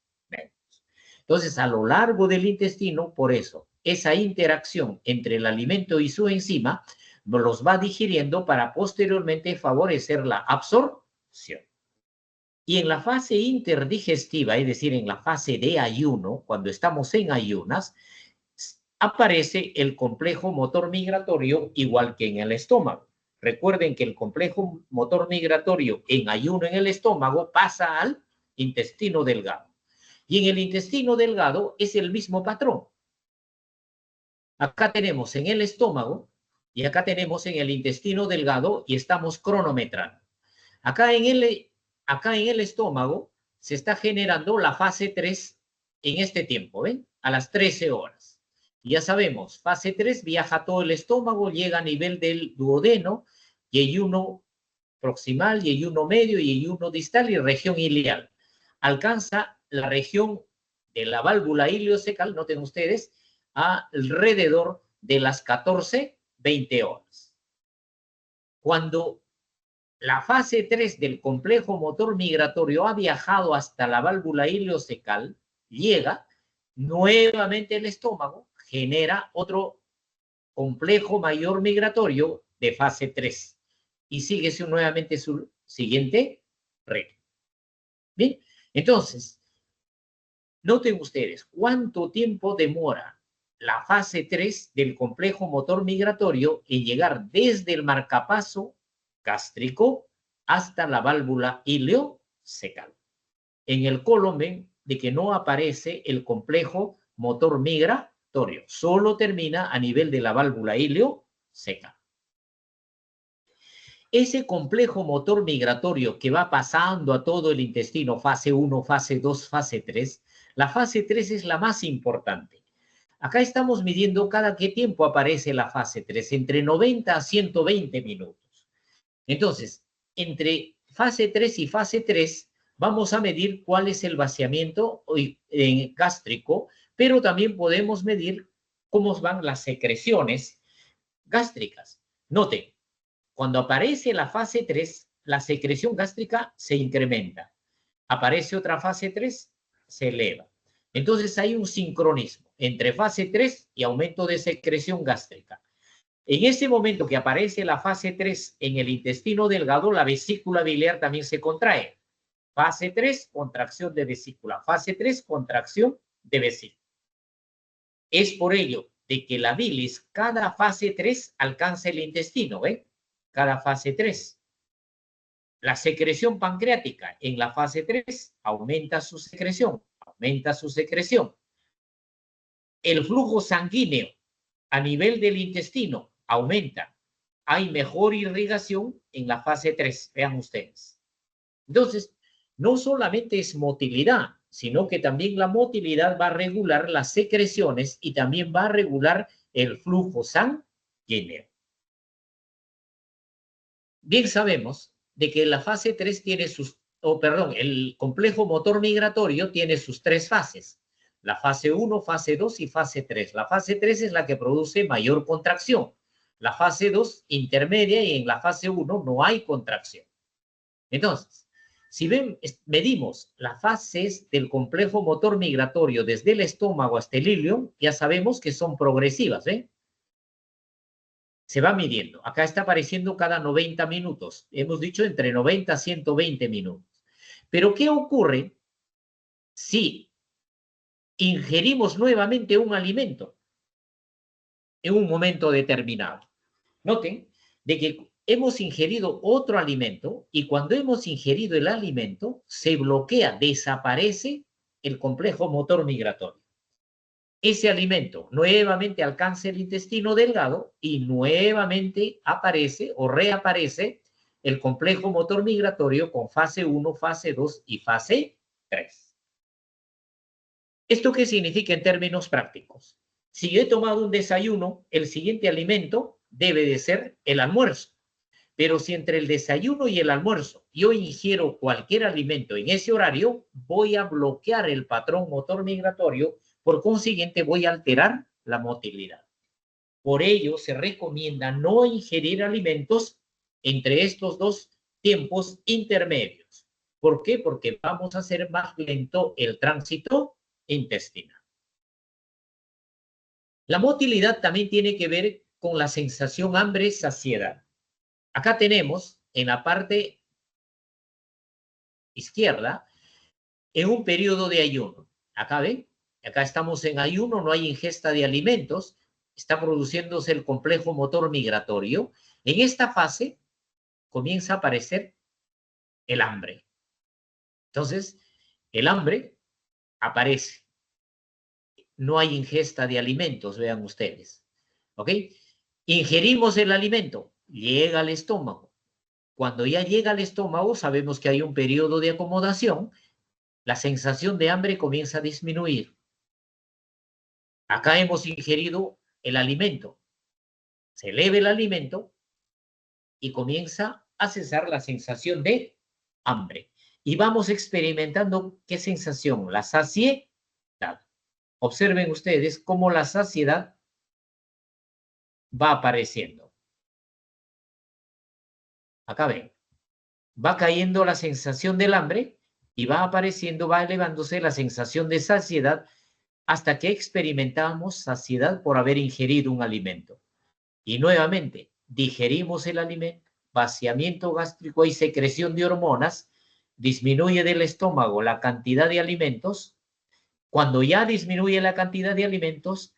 Entonces, a lo largo del intestino, por eso, esa interacción entre el alimento y su enzima los va digiriendo para posteriormente favorecer la absorción. Y en la fase interdigestiva, es decir, en la fase de ayuno, cuando estamos en ayunas, aparece el complejo motor migratorio igual que en el estómago. Recuerden que el complejo motor migratorio en ayuno en el estómago pasa al intestino delgado. Y en el intestino delgado es el mismo patrón. Acá tenemos en el estómago y acá tenemos en el intestino delgado y estamos cronometrando. Acá en el estómago se está generando la fase 3 en este tiempo, ¿ven? A las 13 horas. Y ya sabemos, fase 3 viaja todo el estómago, llega a nivel del duodeno y hay uno proximal y hay uno medio y hay uno distal y región ilial. Alcanza la región de la válvula iliocecal, noten ustedes, alrededor de las 14, 20 horas. Cuando la fase 3 del complejo motor migratorio ha viajado hasta la válvula iliocecal, llega nuevamente el estómago, genera otro complejo mayor migratorio de fase 3 y sigue nuevamente su siguiente ritmo. Bien, entonces, noten ustedes cuánto tiempo demora la fase 3 del complejo motor migratorio en llegar desde el marcapaso gástrico hasta la válvula iliocecal. En el colon ven de que no aparece el complejo motor migratorio, solo termina a nivel de la válvula iliocecal. Ese complejo motor migratorio que va pasando a todo el intestino, fase 1, fase 2, fase 3, la fase 3 es la más importante. Acá estamos midiendo cada qué tiempo aparece la fase 3, entre 90 a 120 minutos. Entonces, entre fase 3 y fase 3, vamos a medir cuál es el vaciamiento gástrico, pero también podemos medir cómo van las secreciones gástricas. Noten, cuando aparece la fase 3, la secreción gástrica se incrementa. Aparece otra fase 3, se eleva. Entonces hay un sincronismo entre fase 3 y aumento de secreción gástrica. En ese momento que aparece la fase 3 en el intestino delgado, la vesícula biliar también se contrae. Fase 3, contracción de vesícula. Fase 3, contracción de vesícula. Es por ello de que la bilis, cada fase 3 alcanza el intestino, ¿ven? Cada fase 3. La secreción pancreática en la fase 3 aumenta su secreción, El flujo sanguíneo a nivel del intestino aumenta. Hay mejor irrigación en la fase 3, vean ustedes. Entonces, no solamente es motilidad, sino que también la motilidad va a regular las secreciones y también va a regular el flujo sanguíneo. Bien sabemos de que la fase 3 tiene sus, el complejo motor migratorio tiene sus 3 fases. La fase 1, fase 2 y fase 3. La fase 3 es la que produce mayor contracción. La fase 2 intermedia y en la fase 1 no hay contracción. Entonces, si medimos las fases del complejo motor migratorio desde el estómago hasta el ilio, ya sabemos que son progresivas, ¿eh? Se va midiendo. Acá está apareciendo cada 90 minutos. Hemos dicho entre 90 a 120 minutos. Pero, ¿qué ocurre si ingerimos nuevamente un alimento en un momento determinado? Noten de que hemos ingerido otro alimento y cuando hemos ingerido el alimento se bloquea, desaparece el complejo motor migratorio. Ese alimento nuevamente alcanza el intestino delgado y nuevamente aparece o reaparece el complejo motor migratorio con fase 1, fase 2 y fase 3. ¿Esto qué significa en términos prácticos? Si yo he tomado un desayuno, el siguiente alimento debe de ser el almuerzo. Pero si entre el desayuno y el almuerzo yo ingiero cualquier alimento en ese horario, voy a bloquear el patrón motor migratorio, por consiguiente voy a alterar la motilidad. Por ello se recomienda no ingerir alimentos entre estos dos tiempos intermedios. ¿Por qué? Porque vamos a hacer más lento el tránsito intestinal. La motilidad también tiene que ver con la sensación hambre-saciedad. Acá tenemos en la parte izquierda, en un periodo de ayuno. Acá ven, acá estamos en ayuno, no hay ingesta de alimentos, está produciéndose el complejo motor migratorio. En esta fase comienza a aparecer el hambre. Entonces, el hambre aparece. No hay ingesta de alimentos, vean ustedes. ¿Ok? Ingerimos el alimento, llega al estómago. Cuando ya llega al estómago, sabemos que hay un periodo de acomodación, la sensación de hambre comienza a disminuir. Acá hemos ingerido el alimento. Se eleva el alimento y comienza a cesar la sensación de hambre. Y vamos experimentando ¿qué sensación? La saciedad. Observen ustedes cómo la saciedad va apareciendo. Acá ven. Va cayendo la sensación del hambre y va apareciendo, va elevándose la sensación de saciedad hasta que experimentamos saciedad por haber ingerido un alimento. Y nuevamente, digerimos el alimento, vaciamiento gástrico y secreción de hormonas, disminuye del estómago la cantidad de alimentos. Cuando ya disminuye la cantidad de alimentos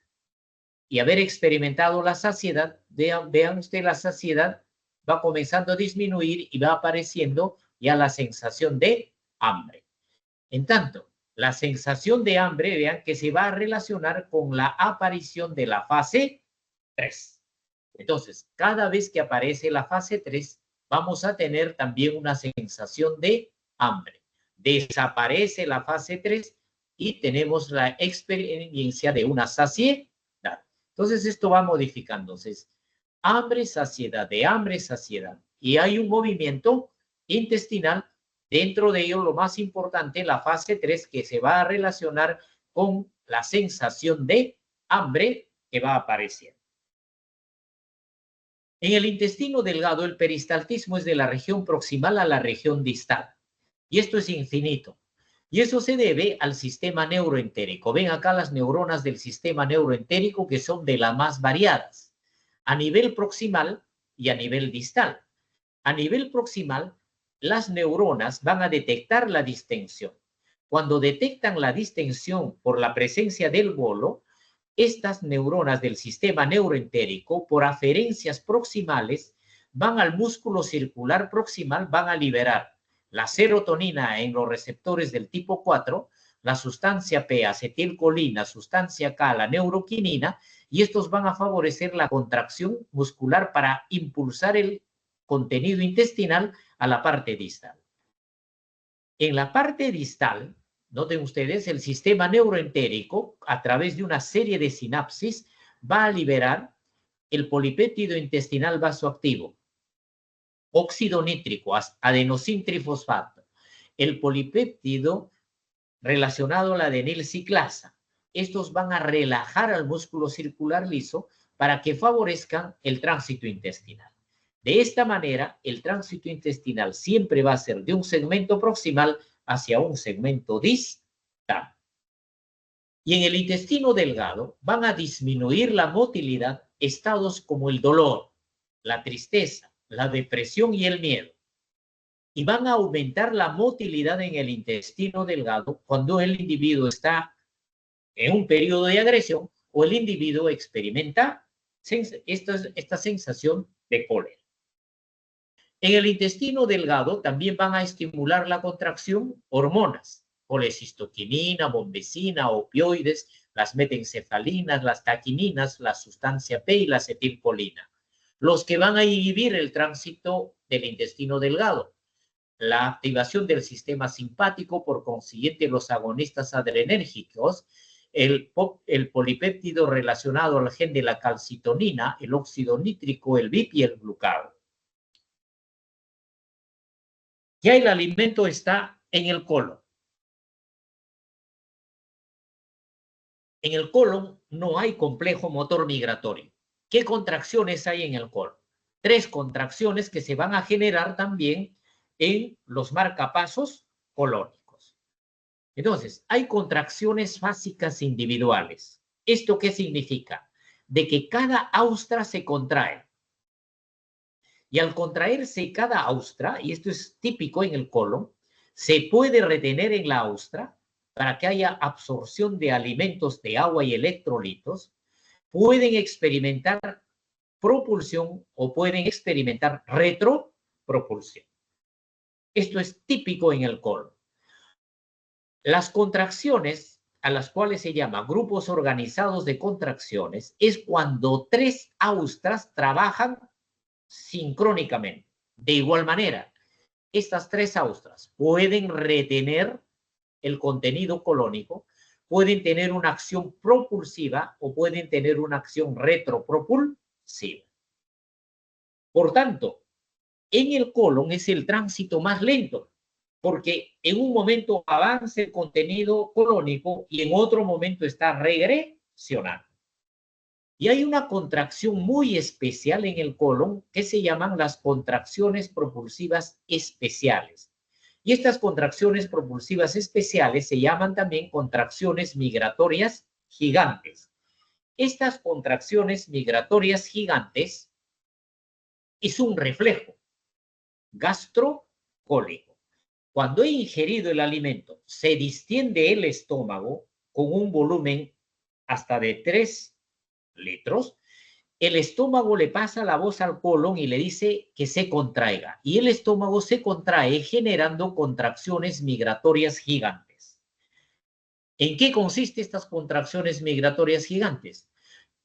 y haber experimentado la saciedad, vean ustedes la saciedad, va comenzando a disminuir y va apareciendo ya la sensación de hambre. En tanto, la sensación de hambre, vean que se va a relacionar con la aparición de la fase 3. Entonces, cada vez que aparece la fase 3, vamos a tener también una sensación de hambre. Desaparece la fase 3 y tenemos la experiencia de una saciedad. Entonces, esto va modificándose. Hambre, saciedad, de hambre, saciedad. Y hay un movimiento intestinal, dentro de ello lo más importante, la fase 3, que se va a relacionar con la sensación de hambre que va a aparecer. En el intestino delgado, el peristaltismo es de la región proximal a la región distal. Y esto es infinito. Y eso se debe al sistema neuroentérico. Ven acá las neuronas del sistema neuroentérico que son de las más variadas, a nivel proximal y a nivel distal. A nivel proximal, las neuronas van a detectar la distensión. Cuando detectan la distensión por la presencia del bolo, estas neuronas del sistema neuroentérico, por aferencias proximales, van al músculo circular proximal, van a liberar la serotonina en los receptores del tipo 4, la sustancia P, acetilcolina, sustancia K, la neuroquinina, y estos van a favorecer la contracción muscular para impulsar el contenido intestinal a la parte distal. En la parte distal, noten ustedes, el sistema neuroentérico, a través de una serie de sinapsis, va a liberar el polipéptido intestinal vasoactivo, óxido nítrico, adenosintrifosfato, el polipéptido relacionado a la adenilciclasa. Estos van a relajar al músculo circular liso para que favorezcan el tránsito intestinal. De esta manera, el tránsito intestinal siempre va a ser de un segmento proximal hacia un segmento distal. Y en el intestino delgado van a disminuir la motilidad estados como el dolor, la tristeza, la depresión y el miedo. Y van a aumentar la motilidad en el intestino delgado cuando el individuo está en un periodo de agresión o el individuo experimenta esta sensación de cólera. En el intestino delgado también van a estimular la contracción hormonas, colecistoquinina, bombecina, opioides, las metencefalinas, las taquininas, la sustancia P y la acetilcolina, los que van a inhibir el tránsito del intestino delgado. La activación del sistema simpático, por consiguiente los agonistas adrenérgicos, el polipéptido relacionado al gen de la calcitonina, el óxido nítrico, el BIP y el glucagón. Ya el alimento está en el colon. En el colon no hay complejo motor migratorio. ¿Qué contracciones hay en el colon? 3 contracciones que se van a generar también en los marcapasos colónicos. Entonces, hay contracciones básicas individuales. ¿Esto qué significa? De que cada austra se contrae. Y al contraerse cada austra, y esto es típico en el colon, se puede retener en la austra para que haya absorción de alimentos de agua y electrolitos, pueden experimentar propulsión o pueden experimentar retropropulsión. Esto es típico en el colon. Las contracciones, a las cuales se llama grupos organizados de contracciones, es cuando 3 austras trabajan sincrónicamente. De igual manera, estas 3 austras pueden retener el contenido colónico, pueden tener una acción propulsiva o pueden tener una acción retropropulsiva. Por tanto, en el colon es el tránsito más lento, porque en un momento avanza el contenido colónico y en otro momento está regresionando. Y hay una contracción muy especial en el colon que se llaman las contracciones propulsivas especiales. Y estas contracciones propulsivas especiales se llaman también contracciones migratorias gigantes. Estas contracciones migratorias gigantes es un reflejo gastrocólico. Cuando he ingerido el alimento, se distiende el estómago con un volumen hasta de 3 litros, el estómago le pasa la voz al colon y le dice que se contraiga. Y el estómago se contrae generando contracciones migratorias gigantes. ¿En qué consisten estas contracciones migratorias gigantes?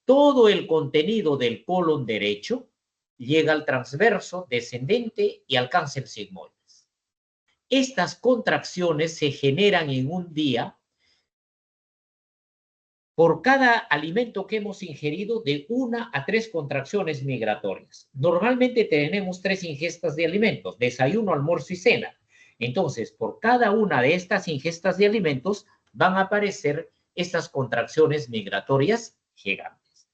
Todo el contenido del colon derecho llega al transverso, descendente y alcanza el sigmoides. Estas contracciones se generan en un día por cada alimento que hemos ingerido de 1 a 3 contracciones migratorias. Normalmente tenemos 3 ingestas de alimentos, desayuno, almuerzo y cena. Entonces, por cada una de estas ingestas de alimentos van a aparecer estas contracciones migratorias gigantes.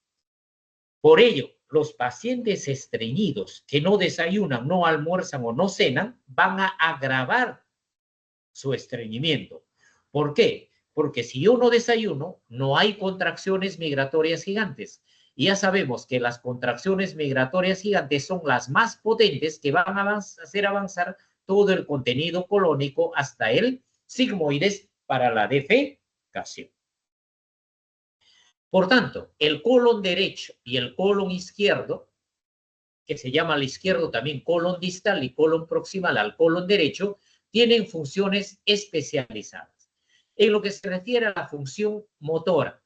Por ello, los pacientes estreñidos que no desayunan, no almuerzan o no cenan, van a agravar su estreñimiento. ¿Por qué? Porque si yo no desayuno, no hay contracciones migratorias gigantes. Y ya sabemos que las contracciones migratorias gigantes son las más potentes que van a hacer avanzar todo el contenido colónico hasta el sigmoides para la defecación. Por tanto, el colon derecho y el colon izquierdo, que se llama al izquierdo también colon distal y colon proximal al colon derecho, tienen funciones especializadas. En lo que se refiere a la función motora,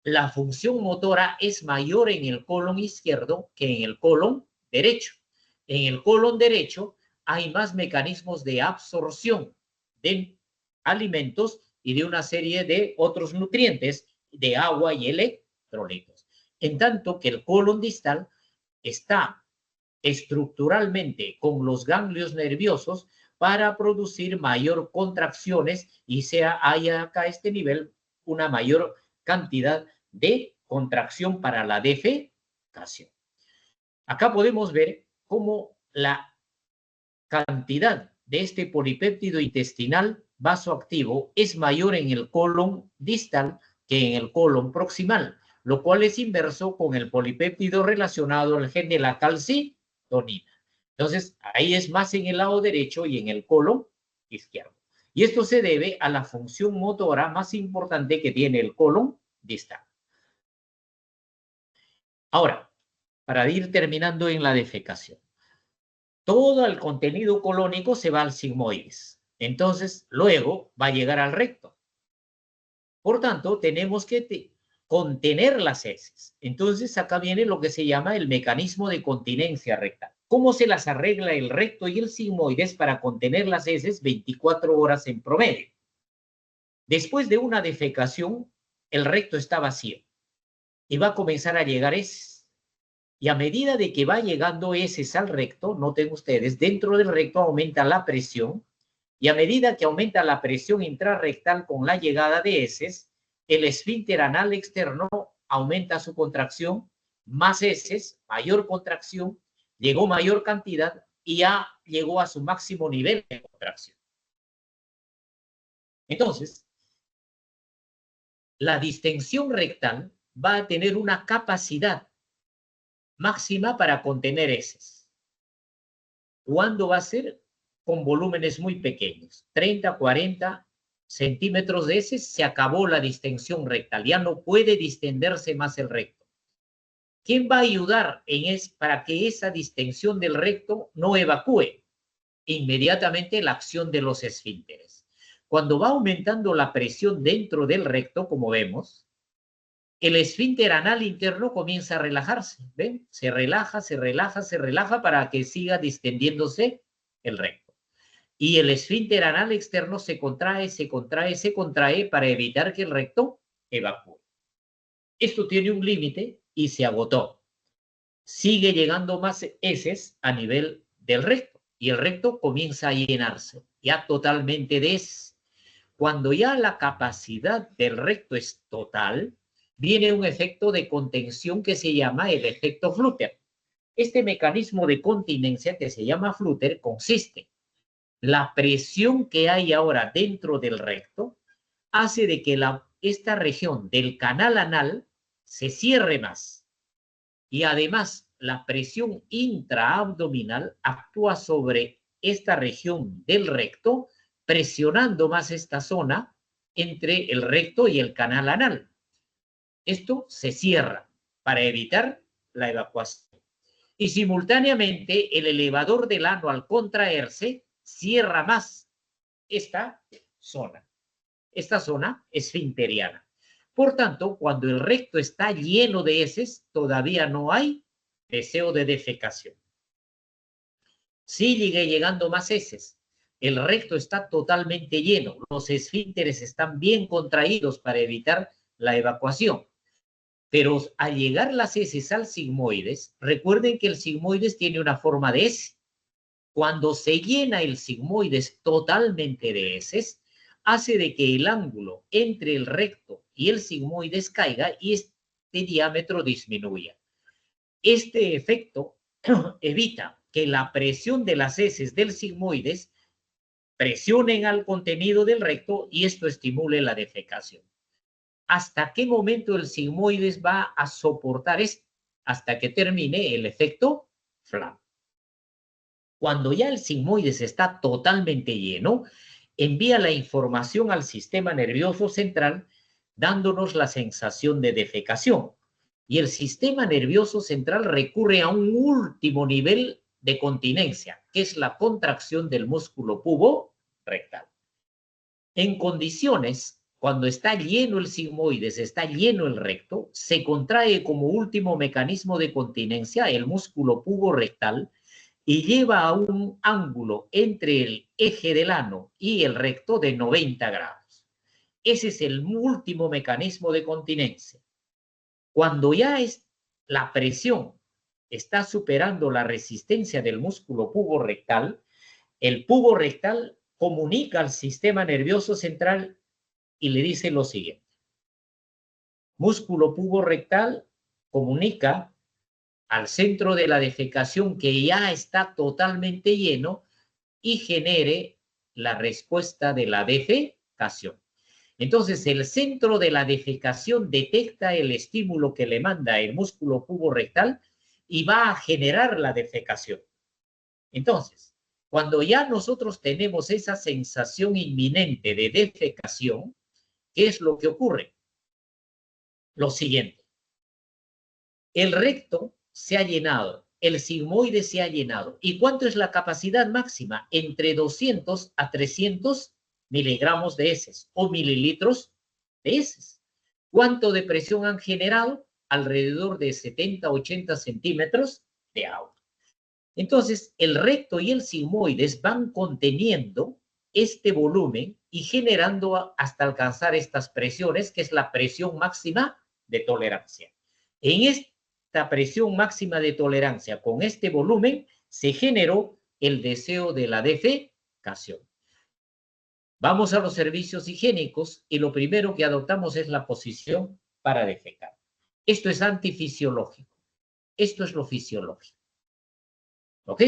la función motora es mayor en el colon izquierdo que en el colon derecho. En el colon derecho hay más mecanismos de absorción de alimentos y de una serie de otros nutrientes, de agua y electrolitos. En tanto que el colon distal está estructuralmente con los ganglios nerviosos para producir mayor contracciones y haya acá a este nivel una mayor cantidad de contracción para la defecación. Acá podemos ver cómo la cantidad de este polipéptido intestinal vasoactivo es mayor en el colon distal que en el colon proximal, lo cual es inverso con el polipéptido relacionado al gen de la calcitonina. Entonces, ahí es más en el lado derecho y en el colon izquierdo. Y esto se debe a la función motora más importante que tiene el colon distal. Ahora, para ir terminando en la defecación. Todo el contenido colónico se va al sigmoides. Entonces, luego va a llegar al recto. Por tanto, tenemos que contener las heces. Entonces, acá viene lo que se llama el mecanismo de continencia rectal. ¿Cómo se las arregla el recto y el sigmoides para contener las heces 24 horas en promedio? Después de una defecación, el recto está vacío y va a comenzar a llegar heces. Y a medida de que va llegando heces al recto, noten ustedes, dentro del recto aumenta la presión, y a medida que aumenta la presión intrarrectal con la llegada de heces, el esfínter anal externo aumenta su contracción, más heces, mayor contracción, llegó mayor cantidad y ya llegó a su máximo nivel de contracción. Entonces, la distensión rectal va a tener una capacidad máxima para contener heces. ¿Cuándo va a ser? Con volúmenes muy pequeños, 30, 40 centímetros de heces, se acabó la distensión rectal, ya no puede distenderse más el recto. ¿Quién va a ayudar para que esa distensión del recto no evacúe? Inmediatamente la acción de los esfínteres. Cuando va aumentando la presión dentro del recto, como vemos, el esfínter anal interno comienza a relajarse, ¿ven? Se relaja, se relaja, se relaja para que siga distendiéndose el recto. Y el esfínter anal externo se contrae, se contrae, se contrae para evitar que el recto evacúe. Esto tiene un límite y se agotó. Sigue llegando más heces a nivel del recto y el recto comienza a llenarse, ya totalmente de heces. Cuando ya la capacidad del recto es total, viene un efecto de contención que se llama el efecto Flutter. Este mecanismo de continencia que se llama Flutter consiste en la presión que hay ahora dentro del recto hace de que esta región del canal anal se cierre más. Y además, la presión intraabdominal actúa sobre esta región del recto, presionando más esta zona entre el recto y el canal anal. Esto se cierra para evitar la evacuación. Y simultáneamente el elevador del ano al contraerse cierra más esta zona esfinteriana. Por tanto, cuando el recto está lleno de heces, todavía no hay deseo de defecación. Sigue llegando más heces. El recto está totalmente lleno. Los esfínteres están bien contraídos para evitar la evacuación. Pero al llegar las heces al sigmoides, recuerden que el sigmoides tiene una forma de S. Cuando se llena el sigmoides totalmente de heces, hace de que el ángulo entre el recto y el sigmoides caiga y este diámetro disminuya. Este efecto evita que la presión de las heces del sigmoides presionen al contenido del recto y esto estimule la defecación. ¿Hasta qué momento el sigmoides va a soportar esto? Hasta que termine el efecto Flam. Cuando ya el sigmoides está totalmente lleno, envía la información al sistema nervioso central dándonos la sensación de defecación. Y el sistema nervioso central recurre a un último nivel de continencia, que es la contracción del músculo pubo rectal. En condiciones, cuando está lleno el sigmoides, está lleno el recto, se contrae como último mecanismo de continencia el músculo puborectal y lleva a un ángulo entre el eje del ano y el recto de 90 grados. Ese es el último mecanismo de continencia. Cuando ya es la presión está superando la resistencia del músculo puborectal, el puborectal comunica al sistema nervioso central y le dice lo siguiente. Músculo puborectal comunica al centro de la defecación que ya está totalmente lleno y genere la respuesta de la defecación. Entonces, el centro de la defecación detecta el estímulo que le manda el músculo puborectal y va a generar la defecación. Entonces, cuando ya nosotros tenemos esa sensación inminente de defecación, ¿qué es lo que ocurre? Lo siguiente. El recto se ha llenado, el sigmoide se ha llenado. ¿Y cuánto es la capacidad máxima? Entre 200 a 300 miligramos de heces o mililitros de heces. ¿Cuánto de presión han generado? Alrededor de 70-80 centímetros de agua. Entonces, el recto y el sigmoides van conteniendo este volumen y generando hasta alcanzar estas presiones, que es la presión máxima de tolerancia. En esta presión máxima de tolerancia con este volumen se generó el deseo de la defecación. Vamos a los servicios higiénicos y lo primero que adoptamos es la posición para defecar. Esto es antifisiológico. Esto es lo fisiológico. ¿Ok?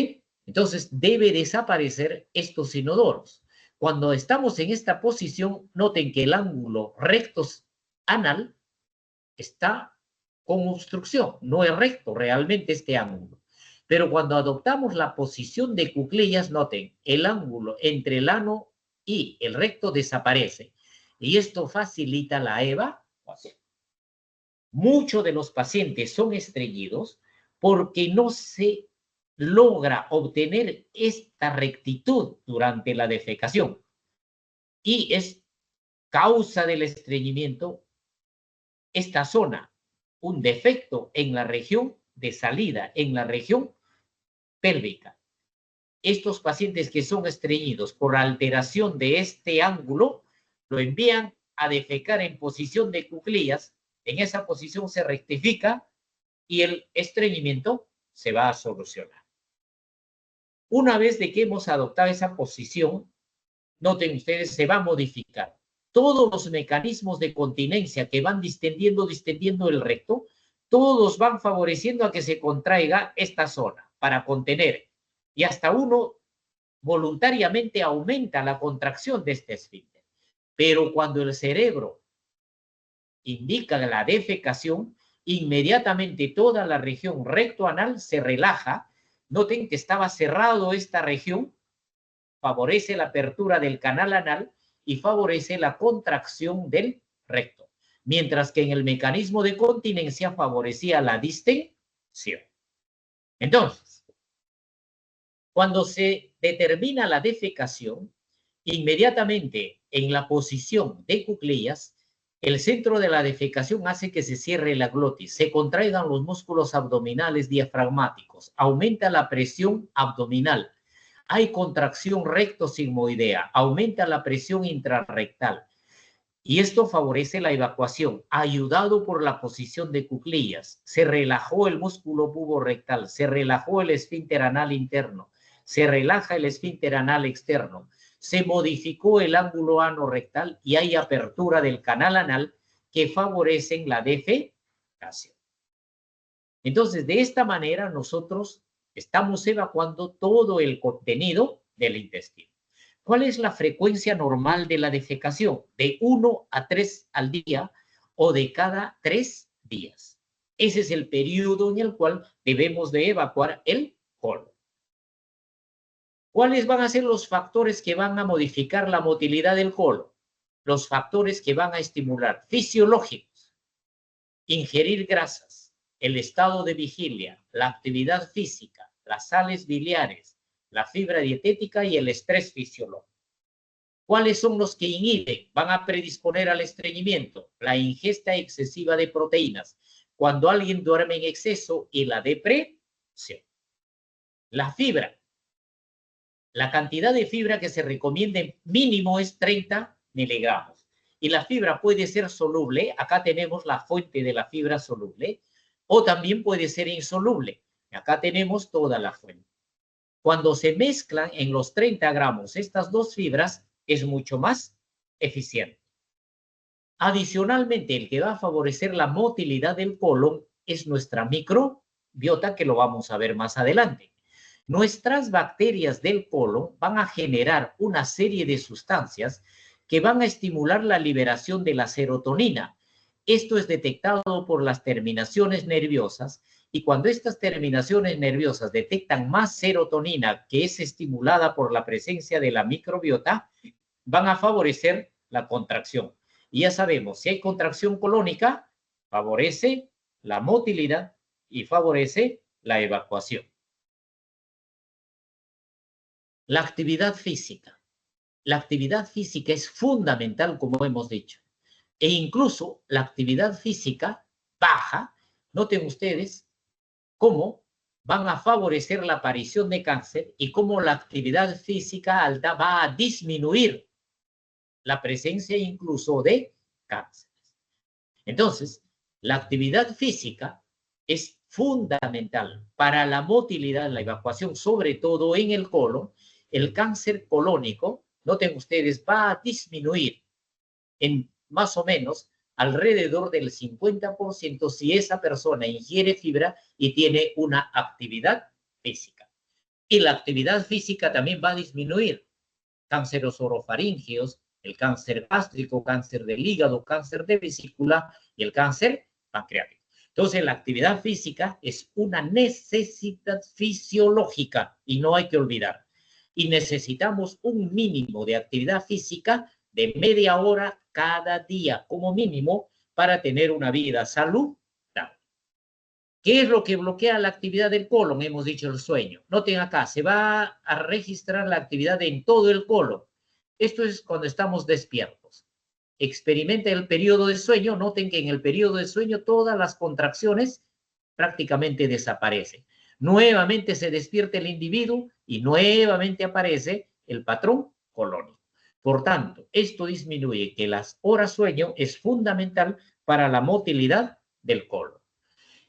Entonces debe desaparecer estos inodoros. Cuando estamos en esta posición, noten que el ángulo recto anal está con obstrucción, no es recto realmente este ángulo. Pero cuando adoptamos la posición de cuclillas, noten, el ángulo entre el ano y el recto desaparece. Y esto facilita la evacuación. Muchos de los pacientes son estreñidos porque no se logra obtener esta rectitud durante la defecación. Y es causa del estreñimiento esta zona, un defecto en la región de salida, en la región pélvica. Estos pacientes que son estreñidos por alteración de este ángulo, lo envían a defecar en posición de cuclillas. En esa posición se rectifica y el estreñimiento se va a solucionar. Una vez de que hemos adoptado esa posición, noten ustedes, se va a modificar. Todos los mecanismos de continencia que van distendiendo el recto, todos van favoreciendo a que se contraiga esta zona para contener. Y hasta uno voluntariamente aumenta la contracción de este esfínter. Pero cuando el cerebro indica la defecación, inmediatamente toda la región rectoanal se relaja. Noten que estaba cerrado esta región, favorece la apertura del canal anal y favorece la contracción del recto, mientras que en el mecanismo de continencia favorecía la distensión. Entonces, cuando se determina la defecación, inmediatamente en la posición de cuclillas, el centro de la defecación hace que se cierre la glotis, se contraigan los músculos abdominales diafragmáticos, aumenta la presión abdominal, hay contracción recto-sigmoidea, aumenta la presión intrarrectal. Y esto favorece la evacuación, ayudado por la posición de cuclillas. Se relajó el músculo puborectal, se relajó el esfínter anal interno, se relaja el esfínter anal externo, se modificó el ángulo anorrectal y hay apertura del canal anal que favorecen la defecación. Entonces, de esta manera nosotros estamos evacuando todo el contenido del intestino. ¿Cuál es la frecuencia normal de la defecación? De 1 a 3 al día o de cada 3 días. Ese es el periodo en el cual debemos de evacuar el colon. ¿Cuáles van a ser los factores que van a modificar la motilidad del colon? Los factores que van a estimular fisiológicos, ingerir grasas, el estado de vigilia, la actividad física, las sales biliares, la fibra dietética y el estrés fisiológico. ¿Cuáles son los que inhiben? Van a predisponer al estreñimiento, la ingesta excesiva de proteínas, cuando alguien duerme en exceso y la depresión. La fibra. La cantidad de fibra que se recomienda mínimo es 30 miligramos. Y la fibra puede ser soluble, acá tenemos la fuente de la fibra soluble, o también puede ser insoluble. Acá tenemos toda la fuente. Cuando se mezclan en los 30 gramos estas dos fibras, es mucho más eficiente. Adicionalmente, el que va a favorecer la motilidad del colon es nuestra microbiota, que lo vamos a ver más adelante. Nuestras bacterias del colon van a generar una serie de sustancias que van a estimular la liberación de la serotonina. Esto es detectado por las terminaciones nerviosas y cuando estas terminaciones nerviosas detectan más serotonina que es estimulada por la presencia de la microbiota, van a favorecer la contracción. Y ya sabemos, si hay contracción colónica, favorece la motilidad y favorece la evacuación. La actividad física. La actividad física es fundamental, como hemos dicho. E incluso la actividad física baja, noten ustedes cómo van a favorecer la aparición de cáncer y cómo la actividad física alta va a disminuir la presencia incluso de cáncer. Entonces, la actividad física es fundamental para la motilidad, la evacuación, sobre todo en el colon. El cáncer colónico, noten ustedes, va a disminuir en más o menos alrededor del 50% si esa persona ingiere fibra y tiene una actividad física. Y la actividad física también va a disminuir cánceres orofaringeos, el cáncer gástrico, cáncer del hígado, cáncer de vesícula y el cáncer pancreático. Entonces, la actividad física es una necesidad fisiológica y no hay que olvidar. Y necesitamos un mínimo de actividad física de media hora cada día, como mínimo, para tener una vida saludable. ¿Qué es lo que bloquea la actividad del colon? Hemos dicho el sueño. Noten acá, se va a registrar la actividad en todo el colon. Esto es cuando estamos despiertos. Experimenta el periodo de sueño. Noten que en el periodo de sueño todas las contracciones prácticamente desaparecen. Nuevamente se despierta el individuo y nuevamente aparece el patrón colónico. Por tanto, esto disminuye que las horas sueño es fundamental para la motilidad del colon.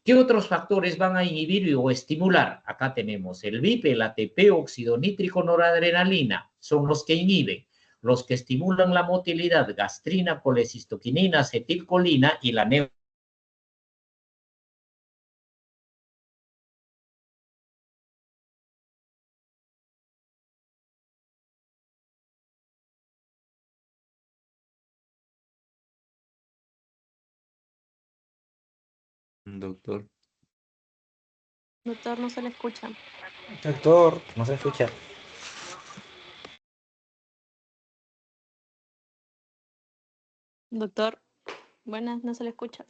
¿Qué otros factores van a inhibir o estimular? Acá tenemos el VIP, el ATP, óxido nítrico, noradrenalina, son los que inhiben. Los que estimulan la motilidad, gastrina, colecistoquinina, acetilcolina y la Doctor. Doctor, no se le escucha. Doctor, no se escucha. Doctor, buenas, no se le escucha.